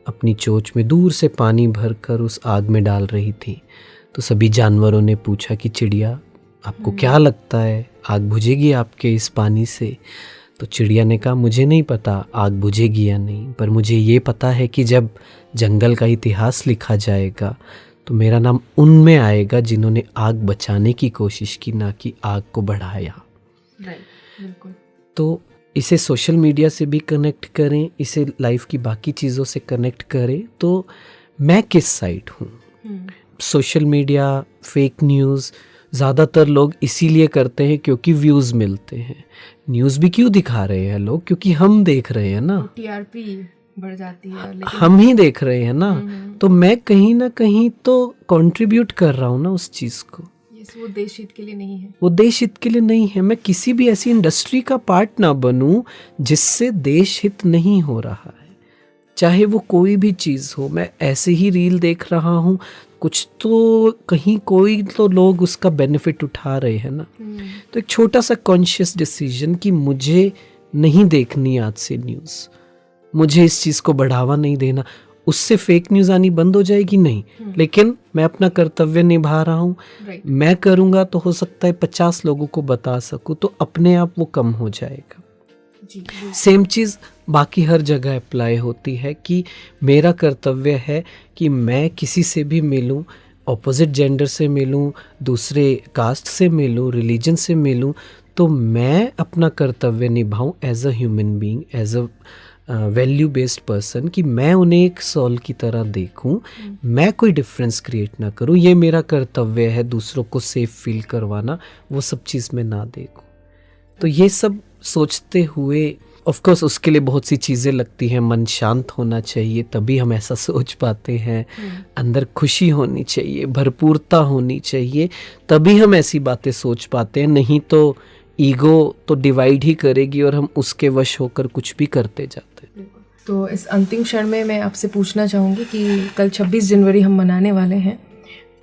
अपनी चोंच में दूर से पानी भरकर उस आग में डाल रही थी। तो सभी जानवरों ने पूछा कि चिड़िया, आपको क्या लगता है, आग बुझेगी आपके इस पानी से? तो चिड़िया ने कहा, मुझे नहीं पता आग बुझेगी या नहीं, पर मुझे ये पता है कि जब जंगल का इतिहास लिखा जाएगा तो मेरा नाम उनमें आएगा जिन्होंने आग बचाने की कोशिश की, ना कि आग को बढ़ाया। बिल्कुल। तो इसे सोशल मीडिया से भी कनेक्ट करें, इसे लाइफ की बाकी चीज़ों से कनेक्ट करें। तो मैं किस साइड हूँ? सोशल मीडिया, फेक न्यूज़ ज़्यादातर लोग इसीलिए करते हैं क्योंकि व्यूज़ मिलते हैं। न्यूज़ भी क्यों दिखा रहे हैं लोग? क्योंकि हम देख रहे हैं ना, टीआरपी बढ़ जाती है, लेकिन हम ही देख रहे हैं ना। तो मैं कहीं ना कहीं तो कंट्रीब्यूट कर रहा हूँ ना उस चीज़ को। वो देश हित के लिए नहीं है, वो देश हित के लिए नहीं है। मैं किसी भी ऐसी इंडस्ट्री का पार्ट ना बनूं जिससे देश हित नहीं हो रहा है, चाहे वो कोई भी चीज़ हो। मैं ऐसे ही रील देख रहा हूँ, कुछ तो कहीं कोई तो लोग उसका बेनिफिट उठा रहे हैं ना। तो एक छोटा सा कॉन्शियस डिसीजन कि मुझे नहीं देखनी आज से न्यूज़, मुझे इस चीज़ को बढ़ावा नहीं देना, उससे फेक न्यूज़ आनी बंद हो जाएगी नहीं, लेकिन मैं अपना कर्तव्य निभा रहा हूँ। मैं करूँगा तो हो सकता है 50 लोगों को बता सकूँ, तो अपने आप वो कम हो जाएगा। सेम चीज़ बाकी हर जगह अप्लाई होती है कि मेरा कर्तव्य है कि मैं किसी से भी मिलूं, ऑपोजिट जेंडर से मिलूं, दूसरे कास्ट से मिलूं, रिलीजन से मिलूं, तो मैं अपना कर्तव्य निभाऊं as a human being, as a value based person, कि मैं उन्हें एक सोल की तरह देखूं, मैं कोई डिफरेंस क्रिएट ना करूं। ये मेरा कर्तव्य है, दूसरों को सेफ फील करवाना, वो सब चीज़ मैं ना देखूं। तो ये सब सोचते हुए, ऑफ कोर्स उसके लिए बहुत सी चीज़ें लगती हैं, मन शांत होना चाहिए तभी हम ऐसा सोच पाते हैं, अंदर खुशी होनी चाहिए, भरपूरता होनी चाहिए, तभी हम ऐसी बातें सोच पाते हैं। नहीं तो ईगो तो डिवाइड ही करेगी और हम उसके वश होकर कुछ भी करते जाते हैं। तो इस अंतिम क्षण में मैं आपसे पूछना चाहूँगी कि कल 26 जनवरी हम मनाने वाले हैं,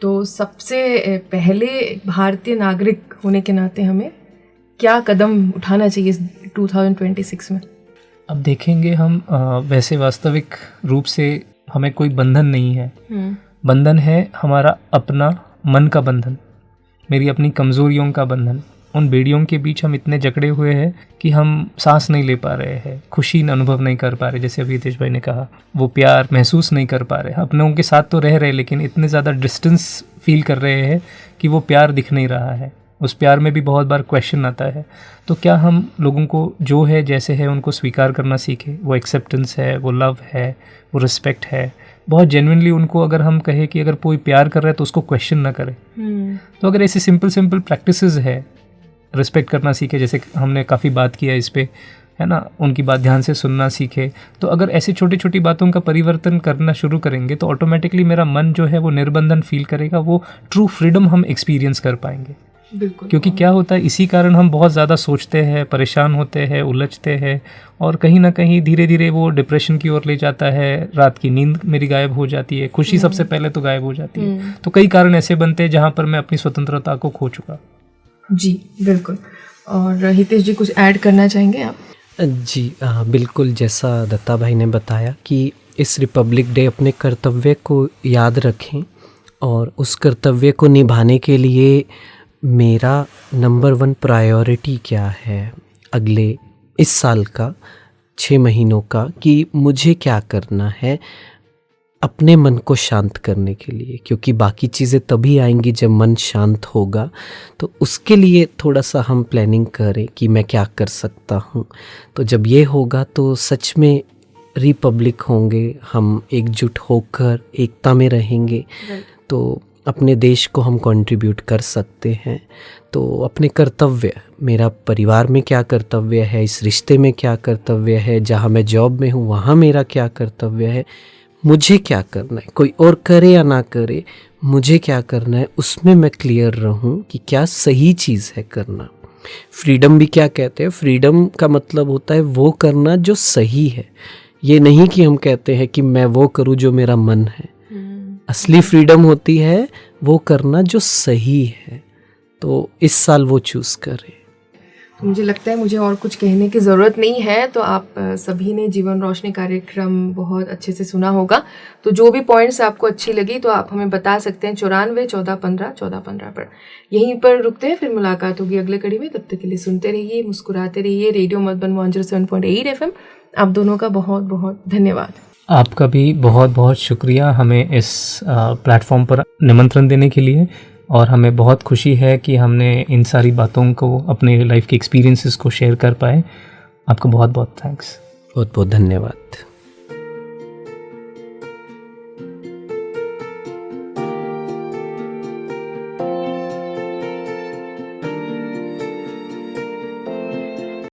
तो सबसे पहले भारतीय नागरिक होने के नाते हमें क्या कदम उठाना चाहिए 2026 में? अब देखेंगे हम, वैसे वास्तविक रूप से हमें कोई बंधन नहीं है। बंधन है हमारा अपना मन का बंधन, मेरी अपनी कमज़ोरियों का बंधन, उन बेड़ियों के बीच हम इतने जकड़े हुए हैं कि हम सांस नहीं ले पा रहे हैं, खुशी अनुभव नहीं कर पा रहे, जैसे अभी हितेश भाई ने कहा, वो प्यार महसूस नहीं कर पा रहे। अपने उनके साथ तो रह रहे लेकिन इतने ज़्यादा डिस्टेंस फील कर रहे हैं कि वो प्यार दिख नहीं रहा है। उस प्यार में भी बहुत बार क्वेश्चन आता है, तो क्या हम लोगों को जो है जैसे है उनको स्वीकार करना सीखें? वो एक्सेप्टेंस है, वो लव है, वो रिस्पेक्ट है। बहुत जेन्युइनली उनको अगर हम कहें कि अगर कोई प्यार कर रहा है तो उसको क्वेश्चन ना करें। तो अगर ऐसे सिंपल प्रैक्टिसेस है, रिस्पेक्ट करना सीखे, जैसे हमने काफ़ी बात किया इस पे, है ना, उनकी बात ध्यान से सुनना सीखे, तो अगर ऐसी छोटी छोटी बातों का परिवर्तन करना शुरू करेंगे तो ऑटोमेटिकली मेरा मन जो है वो निर्बंधन फील करेगा, वो ट्रू फ्रीडम हम एक्सपीरियंस कर पाएंगे। बिल्कुल। क्योंकि क्या होता है, इसी कारण हम बहुत ज़्यादा सोचते हैं, परेशान होते हैं, उलझते हैं, और कहीं ना कहीं धीरे धीरे वो डिप्रेशन की ओर ले जाता है। रात की नींद मेरी गायब हो जाती है, खुशी सबसे पहले तो गायब हो जाती है। तो कई कारण ऐसे बनते हैं जहाँ पर मैं अपनी स्वतंत्रता को खो चुका। जी बिल्कुल। और हितेश जी कुछ ऐड करना चाहेंगे आप? जी बिल्कुल, जैसा दत्ता भाई ने बताया कि इस रिपब्लिक डे अपने कर्तव्य को याद रखें, और उस कर्तव्य को निभाने के लिए मेरा नंबर 1 प्रायोरिटी क्या है अगले इस साल का 6 महीनों का, कि मुझे क्या करना है अपने मन को शांत करने के लिए, क्योंकि बाकी चीज़ें तभी आएंगी जब मन शांत होगा। तो उसके लिए थोड़ा सा हम प्लानिंग करें कि मैं क्या कर सकता हूँ। तो जब ये होगा तो सच में रिपब्लिक होंगे, हम एकजुट होकर एकता में रहेंगे, तो अपने देश को हम कंट्रीब्यूट कर सकते हैं। तो अपने कर्तव्य, मेरा परिवार में क्या कर्तव्य है, इस रिश्ते में क्या कर्तव्य है, जहाँ मैं जॉब में हूँ वहाँ मेरा क्या कर्तव्य है, मुझे क्या करना है, कोई और करे या ना करे, मुझे क्या करना है, उसमें मैं क्लियर रहूँ कि क्या सही चीज़ है करना। फ्रीडम भी क्या कहते हैं, फ्रीडम का मतलब होता है वो करना जो सही है। ये नहीं कि हम कहते हैं कि मैं वो करूँ जो मेरा मन है। असली फ्रीडम होती है वो करना जो सही है। तो इस साल वो चूज़ करें। तो मुझे लगता है मुझे और कुछ कहने की ज़रूरत नहीं है। तो आप सभी ने जीवन रोशनी कार्यक्रम बहुत अच्छे से सुना होगा। तो जो भी पॉइंट्स आपको अच्छी लगी तो आप हमें बता सकते हैं 94 14 15 14 15 पर। यहीं पर रुकते हैं, फिर मुलाकात होगी अगले कड़ी में। तब तक के लिए सुनते रहिए, मुस्कुराते रहिए। Radio Madhuban 107.8 FM। आप दोनों का बहुत बहुत धन्यवाद। आपका भी बहुत बहुत शुक्रिया हमें इस प्लेटफॉर्म पर निमंत्रण देने के लिए, और हमें बहुत खुशी है कि हमने इन सारी बातों को, अपने लाइफ के एक्सपीरियंसेस को शेयर कर पाए। आपका बहुत बहुत थैंक्स। बहुत बहुत धन्यवाद।